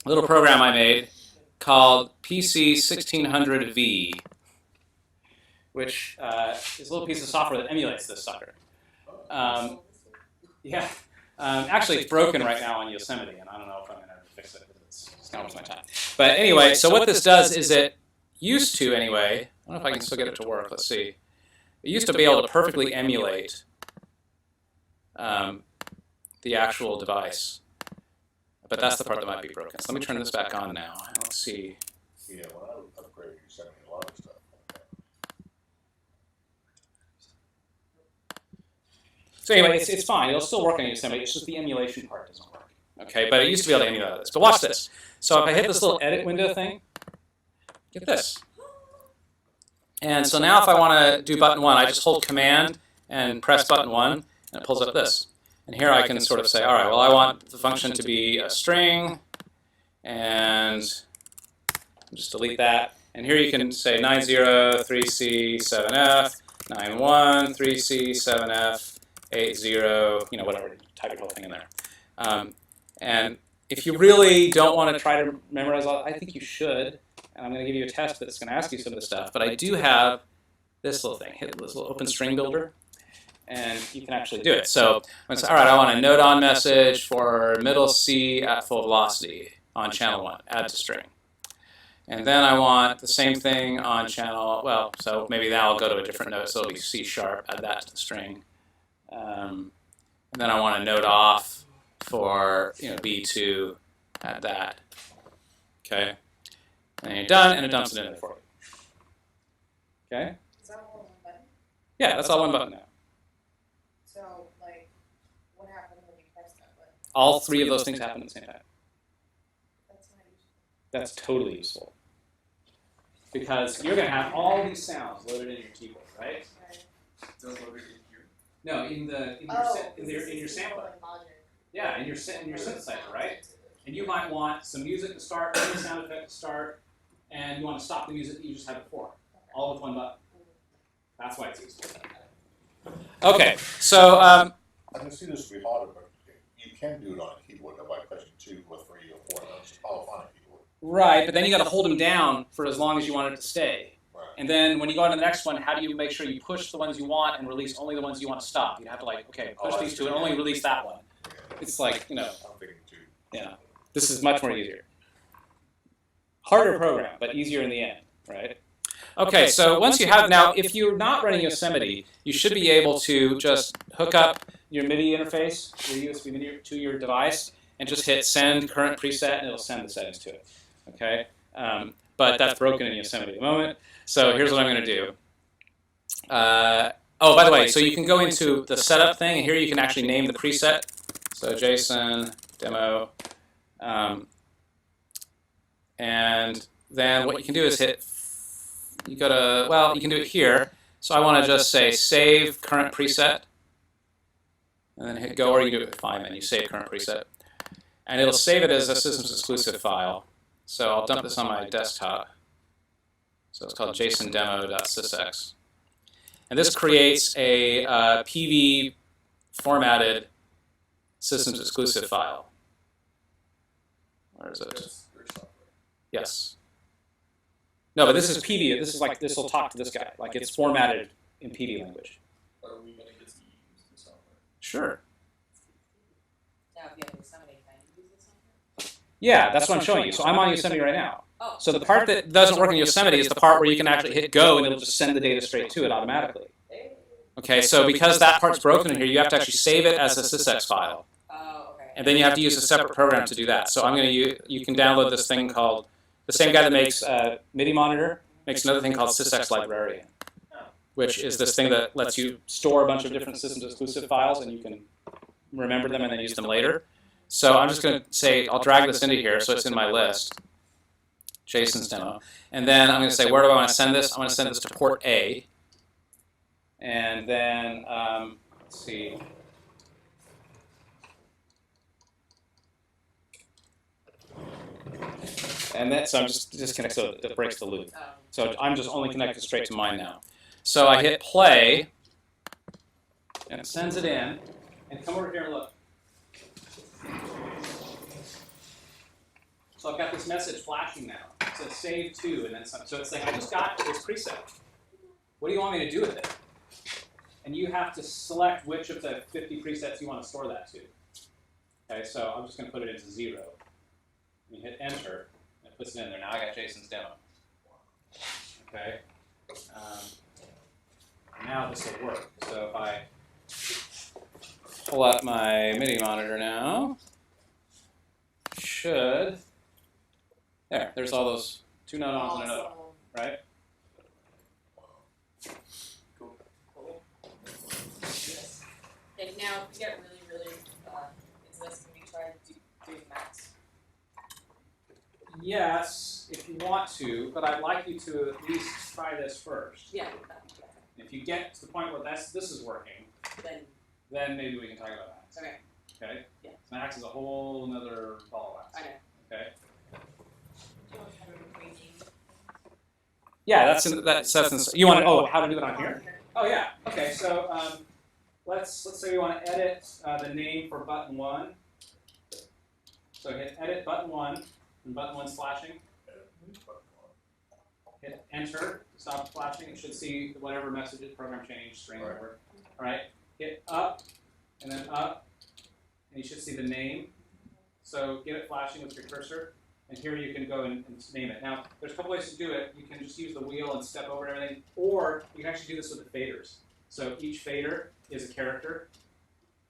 little program I made called PC 1600V, which is a little piece of software that emulates this sucker. Actually, it's broken right now on Yosemite, and I don't know if I'm going to ever fix it because it's not worth my time. But anyway, so what this does is it used to, anyway, I don't know if I can still get it to work. Let's see. It used to be able to perfectly emulate the actual device. But that's the part that might be broken. So let me turn this back on now. Let's see. Yeah, when I upgraded, you sent me a lot of stuff. So anyway, it's fine. It'll still work on Yosemite. It's just the emulation part doesn't work. Okay, but it used to be able to emulate this. But watch this. So if I hit this little edit window thing, get this. And so now if I want to do button 1, I just hold Command and press button 1, and it pulls up this. And here I can sort of say, all right, well, I want the function to be a string, and just delete that. And here you can say 90-3C-7F, 91-3C-7F, 80, whatever, type your whole thing in there. And if you really don't want to try to memorize all, I think you should. And I'm going to give you a test that's going to ask you some of this stuff. But I do have this little thing, hit this little open string builder, and you can actually do it. So I'm going to say, all right, I want a node on message for middle C at full velocity on channel 1, add to string. And then I want the same thing on channel, well, so maybe now I'll go to a different node, so it'll be C sharp, add that to the string. And then I want a node off for B2, add that. Okay, and you're done, and it dumps it in there for you. Okay? Is that all one button? Yeah, that's all one button now. So, like, what happens when you press that button? All 3 of those things happen at the same time. That's not useful. That's totally useful. Because you're going to have all these sounds loaded in your keyboard, right? Right. Does load it in here? No, in your sampler. Yeah, in your synthesizer, right? And you might want some music to start, and a sound effect to start, and you want to stop the music that you just had before, all with one button. That's why it's useful. Okay, so I can see this would be harder, but you can do it on a keyboard by pressing 2 or 3 or 4 notes. It's powerful on a keyboard. right, but then you got to hold them down for as long as you want it to stay. Right. And then when you go on to the next one, how do you make sure you push the ones you want and release only the ones you want to stop? You have to okay, push these two and only release that one. It's like, I'm thinking 2. yeah, this is much more easier. Harder program, but easier in the end, right? Okay, so once you have, now if you're not running Yosemite, you should be able to just hook up your MIDI interface, your USB MIDI to your device, and just hit send current preset, and it'll send the settings to it, okay? But that's broken in Yosemite at the moment, so here's what I'm going to do. Oh, by the way, so you can go into the setup thing, and here you can actually name the preset. So JSON demo, and then what you can do is hit, you go to, well, you can do it here. So I want to just say save current preset, and then hit go, or you can do it with Find menu, save current preset. And it'll save it as a systems exclusive file. So I'll dump this on my desktop. So it's called jsondemo.sysx. And this creates a PV formatted systems exclusive file. Where is it? That's your software. Yes. No, but this is PV. This is like, this will talk to this guy. Like it's formatted in PV language. Are we going to get to use the software? Sure. Now, if you have Yosemite, can you use this software? Yeah, that's what I'm showing you. So I'm on Yosemite right now. Oh. So the part that doesn't work in Yosemite is the part where you can actually hit go and it'll just send the data straight to it automatically. Okay, so because that part's broken in here, you have to actually save it as a sysx file. Oh, okay. And then you have to use a separate program to do that. So I'm going to use, you can download this thing called, the same guy that makes MIDI Monitor makes another thing called Sysx Librarian, which is this thing that lets you store a bunch of different systems exclusive files and you can remember them and then use them later. So I'm just going to say, I'll drag this into here so it's in my list, Jason's demo. And then I'm going to say, where do I want to send this? I want to send this to port A. And then, let's see. And then, so I'm just disconnect so it breaks the loop. So I'm just only connected straight to mine now. So I hit play, and it sends it in. And come over here and look. So I've got this message flashing now. It says save to, and then some. So it's like, I just got this preset. What do you want me to do with it? And you have to select which of the 50 presets you want to store that to. Okay, so I'm just going to put it into 0. And you hit enter, and it puts it in there. Now I got Jason's demo. Okay. Now this will work. So if I pull up my MIDI monitor now, should, there's all those 2 node ons and a node off, right? Cool. And now, if we get really into this, can we try doing max? Yes, if you want to, but I'd like you to at least try this first. Yeah. If you get to the point where this is working, then maybe we can talk about max. Okay. Okay? Yeah. Max is a whole nother ball of wax. I know. Okay? Do you want to have a rating? Yeah, that's you want to, how to do it on here? Oh yeah. Okay, so let's say we want to edit the name for button 1. So hit edit button 1, and button 1's flashing. hit enter, stop flashing. It should see whatever message, program change, string, Right. whatever. All right, hit up, and then up, and you should see the name. So get it flashing with your cursor, and here you can go and name it. Now, there's a couple ways to do it. You can just use the wheel and step over everything, or you can actually do this with the faders. So each fader is a character.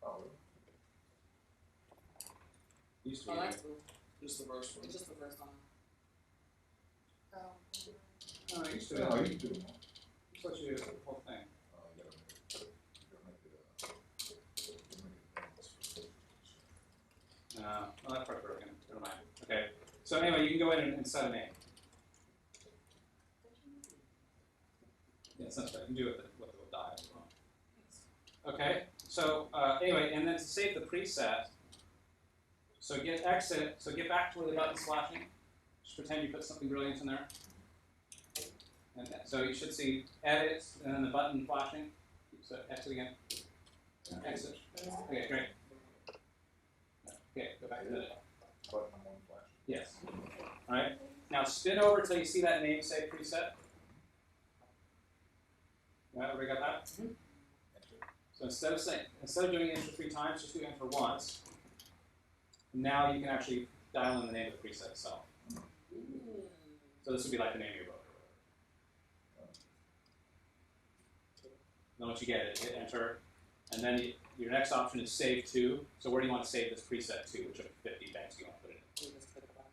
Oh, really? Used to Oh, be. that's cool. Just the first one. It's just the first one. Oh, I used to. No, you do them all. Just let you do the whole thing. You gotta make it, Oh, that part's broken. Never mind. Okay. So anyway, you can go in and set a name. Yeah, it's not bad. You can do it with the dial as well. Okay. So anyway, and then to save the preset, so get exit. So get back to where the button's flashing. Just pretend you put something brilliant in there. And so you should see edit and then the button flashing. So exit again. Exit. Okay, great. Okay, go back to edit. button on one flash. Yes. All right. Now spin over till you see that name say preset. All right, everybody got that? Enter. So instead of doing enter 3 times, just do enter once. Now you can actually dial in the name of the preset itself. So this would be like the name of your book. Then once you get it, hit enter, and then your next option is save to. So where do you want to save this preset to? Which of 50 banks do you want to put it You just click the button.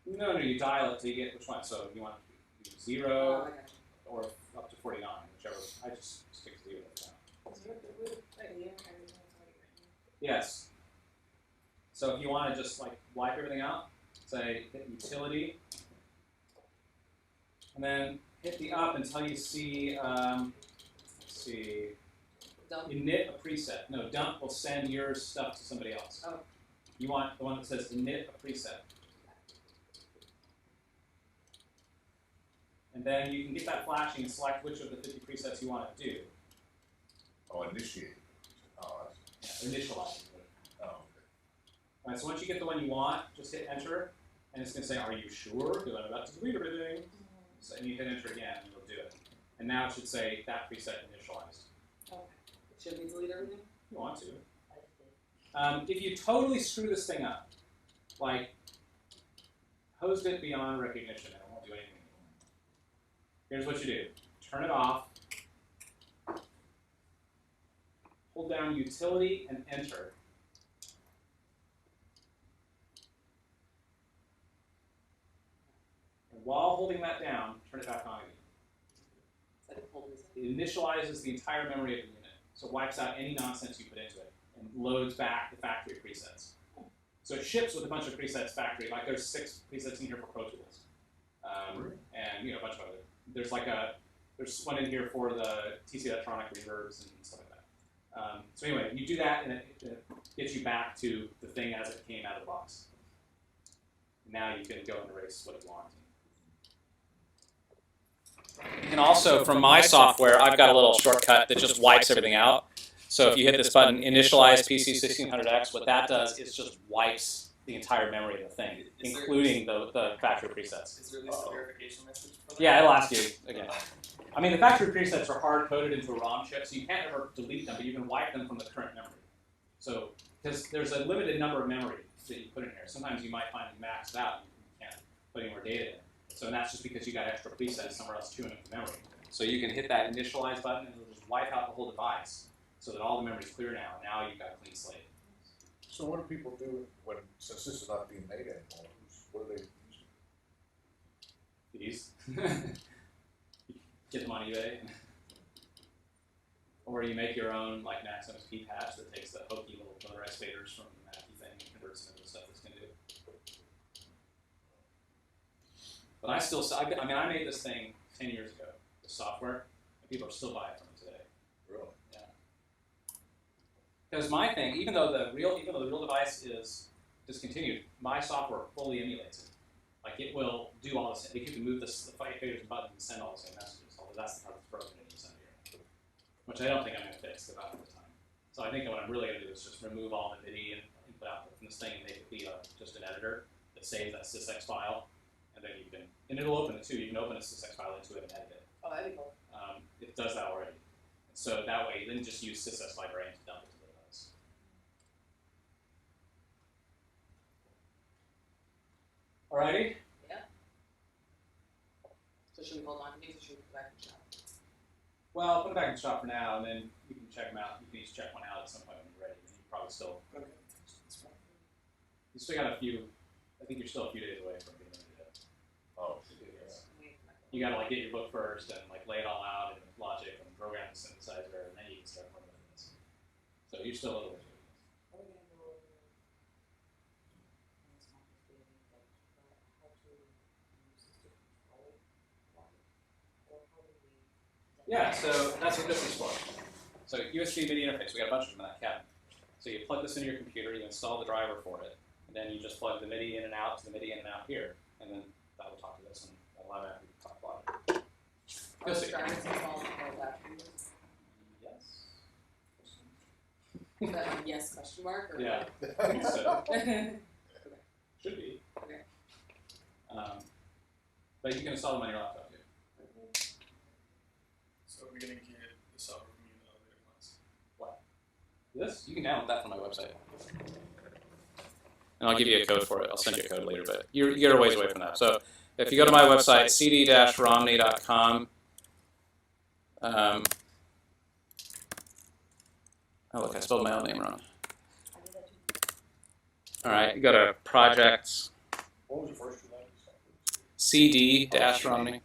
in? No, you dial it till you get which one. So you want to do 0 Oh, I got you. or up to 49, whichever. I just stick to 0 for now. Is there the root right here? Everything's already written. Yes. So if you want to just like wipe everything out, say hit utility, and then hit the up until you see, let's see, Done. init a preset. No, dump will send your stuff to somebody else. Oh. You want the one that says init a preset. And then you can get that flashing and select which of the 50 presets you want to do. Oh, initiate. Oh, Yeah, initialize it. okay. All right, so once you get the one you want, just hit enter, and it's going to say, are you sure? Because I'm about to delete everything. So, and you hit enter again, and it'll do it. And now it should say that preset initialized. Okay. Should we delete everything? If you want to. If you totally screw this thing up, like hosed it beyond recognition, and it won't do anything anymore. Here's what you do. Turn it off. Hold down utility and enter. And while holding that down, turn it back on again. So I can hold this. It initializes the entire memory of the unit. So it wipes out any nonsense you put into it and loads back the factory presets. So it ships with a bunch of presets factory. Like there's 6 presets in here for Pro Tools. And a bunch of other. There's one in here for the TC Electronic reverbs and stuff like that. So anyway, you do that and it gets you back to the thing as it came out of the box. Now you can go and erase what you want. You can also, from my software, I've got a little shortcut that just wipes everything out. So if you hit this button, initialize PC1600X, what that does is just wipes the entire memory of the thing, Is there- including the factory presets. Is there at least a verification message for that? Yeah, it'll ask you again. I mean, the factory presets are hard-coded into a ROM chip, so you can't ever delete them, but you can wipe them from the current memory. So, because there's a limited number of memory that you put in here. Sometimes you might find them maxed out and you can't put any more data in. So that's just because you got extra presets somewhere else chewing up the memory. So you can hit that initialize button and it'll just wipe out the whole device so that all the memory's clear now. Now you've got a clean slate. So what do people do since this is not being made anymore? What do they use? These. Get them on eBay. Or you make your own like Max MSP patch that takes the hokey little motorized faders from the Mackie thing and converts them into stuff that's going to do. But I made this thing 10 years ago, the software, and people are still buying it from me today. Really? Yeah. Because my thing, even though the real device is discontinued, my software fully emulates it. Like it will do all this. You can move the faders and buttons and send all the same messages. Although that's the part that's broken in send here, which I don't think I'm going to fix because I don't have the time. So I think that what I'm really going to do is just remove all the MIDI and input output from this thing and make it be just an editor that saves that sysx file and then you can, and it'll open it too. You can open a sysx file into it and edit it. Oh, that'd be cool. It does that already. So that way, then just use sysx librarian to dump it to the device. Alrighty. So should we hold on to these, or should we go back and shop? Well, put it back in the shop for now, and then you can check them out. You can each check one out at some point when you're ready. And you probably still, Okay. you still got a few. I think you're still a few days away from being able to Oh, do this. You gotta like get your book first and like lay it all out in Logic and program the synthesizer, and then you can start working with this. So you're still a little bit. Are we gonna go over this month if we have any, like, how to use this to control Logic? Or how do we? Yeah, so that's what this is for. So USB MIDI interface, we got a bunch of them in that cabinet. So you plug this into your computer, you install the driver for it, and then you just plug the MIDI in and out to the MIDI in and out here, and then that will talk to this and allow that to talk Logic. Are You'll the see. drivers installed before that? Yes. Is that a yes question mark or? Yeah, I think so. Should be. Okay. But you can install them on your laptop too. So are we gonna get the software from you later class? This? You can download that from my website. And I'll give you a code for it. I'll send you a code later, but you're a ways away from that. So if you go to my website, cd-romney.com, oh look, I spelled my own name wrong. All right, you go to projects, what was the first one? cd-romney.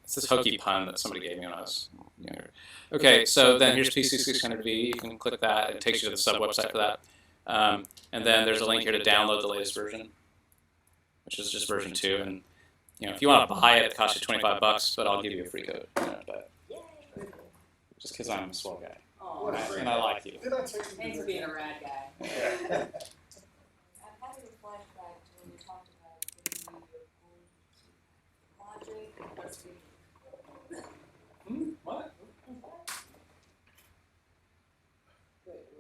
It's this hokey pun that somebody gave me when I was younger. Okay, so then here's PC600V. You can click that. It takes you to the sub website for that. And then there's a link here to download the latest version, which is just version 2. And if you want to buy it, it costs you $25, but I'll give you a free code. But just because I'm a swell guy Oh, and I like you. Did I take thanks for being a rad guy. I'm having a flashback to when we talked about getting you your own Logic. What's the What?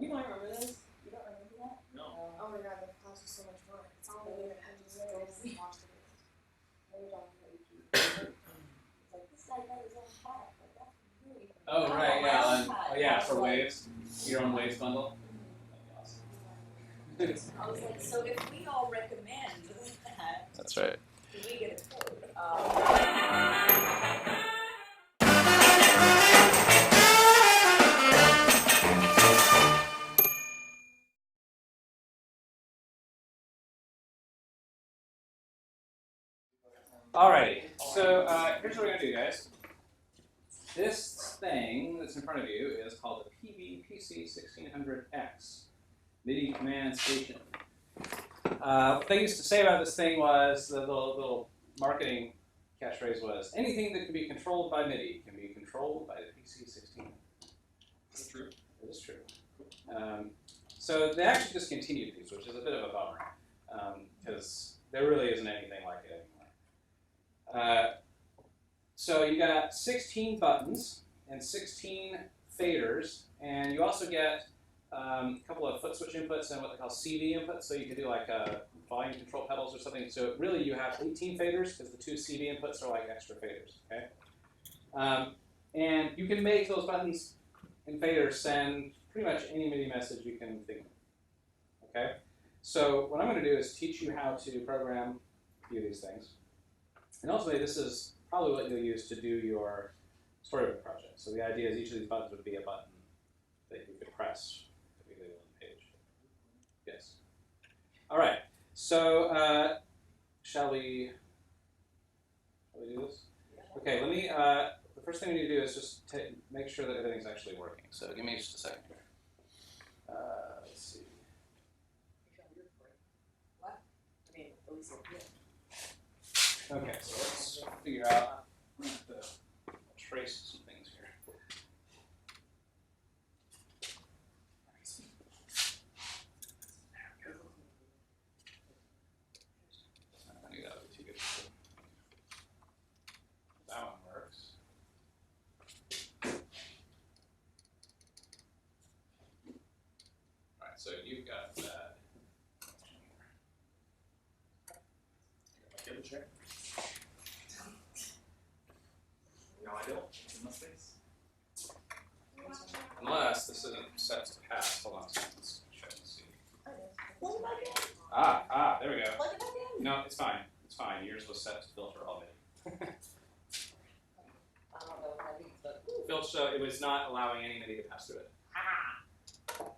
You don't remember this? You don't remember that? No. Oh my god, the class was so much fun. It's all the way to end just go and watch the videos. It's like, this guy got his own pack, like, that's really. Oh, right, yeah. For Waves, your own Waves bundle. That'd be awesome. I was like, so if we all recommend that, That's right. do we get a code? Alrighty, so here's what we're going to do, guys. This thing that's in front of you is called the PBPC1600X, MIDI Command Station. What they used to say about this thing was, the little marketing catchphrase was, anything that can be controlled by MIDI can be controlled by the PC1600. That's true. It is true. So they actually discontinued these, which is a bit of a bummer, because there really isn't anything like it anymore. So you got 16 buttons and 16 faders, and you also get a couple of foot switch inputs and what they call CV inputs, so you can do like volume control pedals or something. So really you have 18 faders, because the 2 CV inputs are like extra faders, okay? And you can make those buttons and faders send pretty much any MIDI message you can think of, okay? So what I'm going to do is teach you how to program a few of these things. And ultimately, this is probably what you'll use to do your storybook project. So the idea is each of these buttons would be a button that you could press to be labeled on the page. Yes. All right. So shall we do this? Okay. Let me. The first thing we need to do is just make sure that everything's actually working. So give me just a second here. Let's see. What? I mean, at least yeah. Okay, so let's figure out. I'm going to have to trace some things here. I knew that would be too good. That one works. All right, so you've got that. Good. chair. No, I don't. It's in my space. Unless this isn't set to pass. Hold on a second. Let's check and see. Plug it back in. There we go. Plug it back in. No, it's fine. It's fine. Yours was set to filter already. I don't know, I think the. Filter, so it was not allowing any MIDI to pass through it. Oh,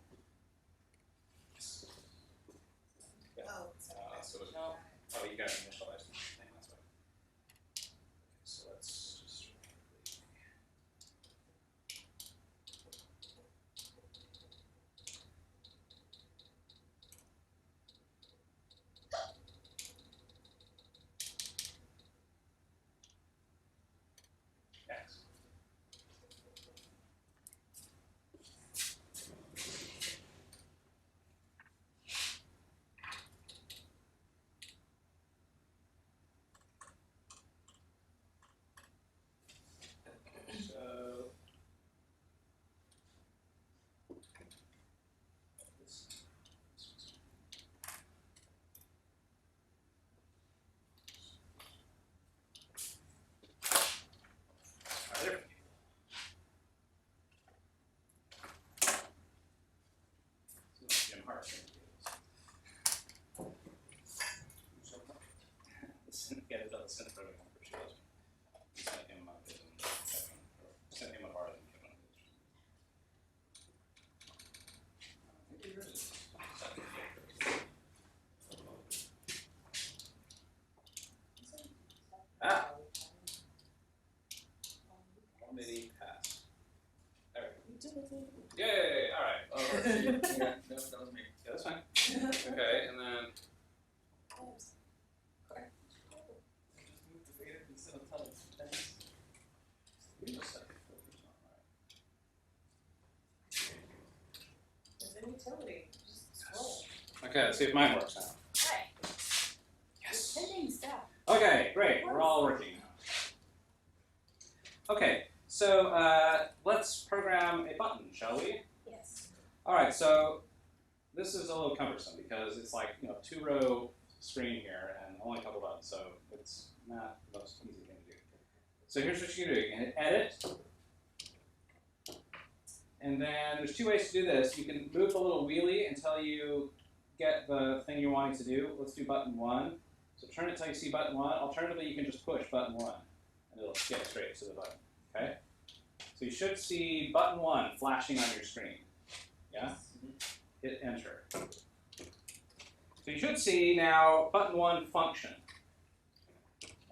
So it was, No. oh, you got initialized the thing, that's why. Okay, so let's just. X. So. Are there people? It's like Jim Hart. Yeah, the Senate program for sure. We sent him up and sent him a bar and Kevin. Ah, MIDI pass. There we go. Yay! All right. Oh, yeah, that was me. Yeah, that's fine. Okay, and then Just move the fader instead of telling things. we just set the filters on, right? It's an utility. Just scroll. Okay, let's see if mine works now. Hey, Yes. Pending stuff. Okay, great. We're all working now. Okay, so let's program a button, shall we? Yes. All right, so this is a little cumbersome because it's like, you know, 2-row screen here and only a couple buttons, so it's not the most easy thing to do. So here's what you can do. You can hit edit, and then there's 2 ways to do this. You can move the little wheelie until you get the thing you're wanting to do. Let's do button 1. So turn it until you see button 1. Alternatively, you can just push button 1, and it'll get straight to the button. Okay? So you should see button 1 flashing on your screen. Yeah? Hit enter. So you should see now button 1 function.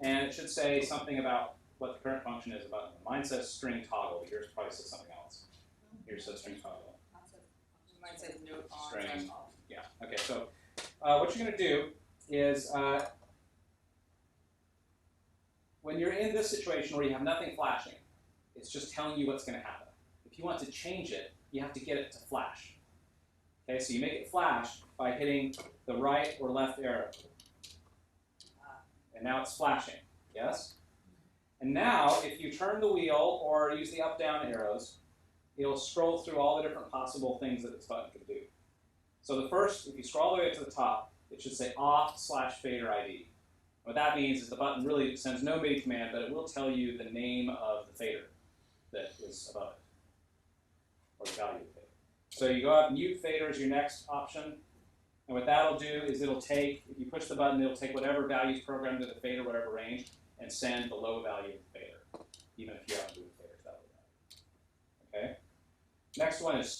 And it should say something about what the current function is about. Mine says string toggle. Yours probably says something else. Yours says string toggle. Mine says note on. String. Yeah. Okay. So what you're going to do is when you're in this situation where you have nothing flashing, it's just telling you what's going to happen. If you want to change it, you have to get it to flash. Okay, so you make it flash by hitting the right or left arrow. And now it's flashing, yes? And now, if you turn the wheel or use the up-down arrows, it'll scroll through all the different possible things that this button can do. So the first, if you scroll all the way up to the top, it should say off/fader ID. What that means is the button really sends no MIDI command, but it will tell you the name of the fader that is above it, or the value of the fader. So you go up, mute fader is your next option, and what that'll do is it'll take, if you push the button, it'll take whatever value is programmed to the fader, whatever range, and send the low value of the fader, even if you haven't moved the fader to that low value. Okay? Next one is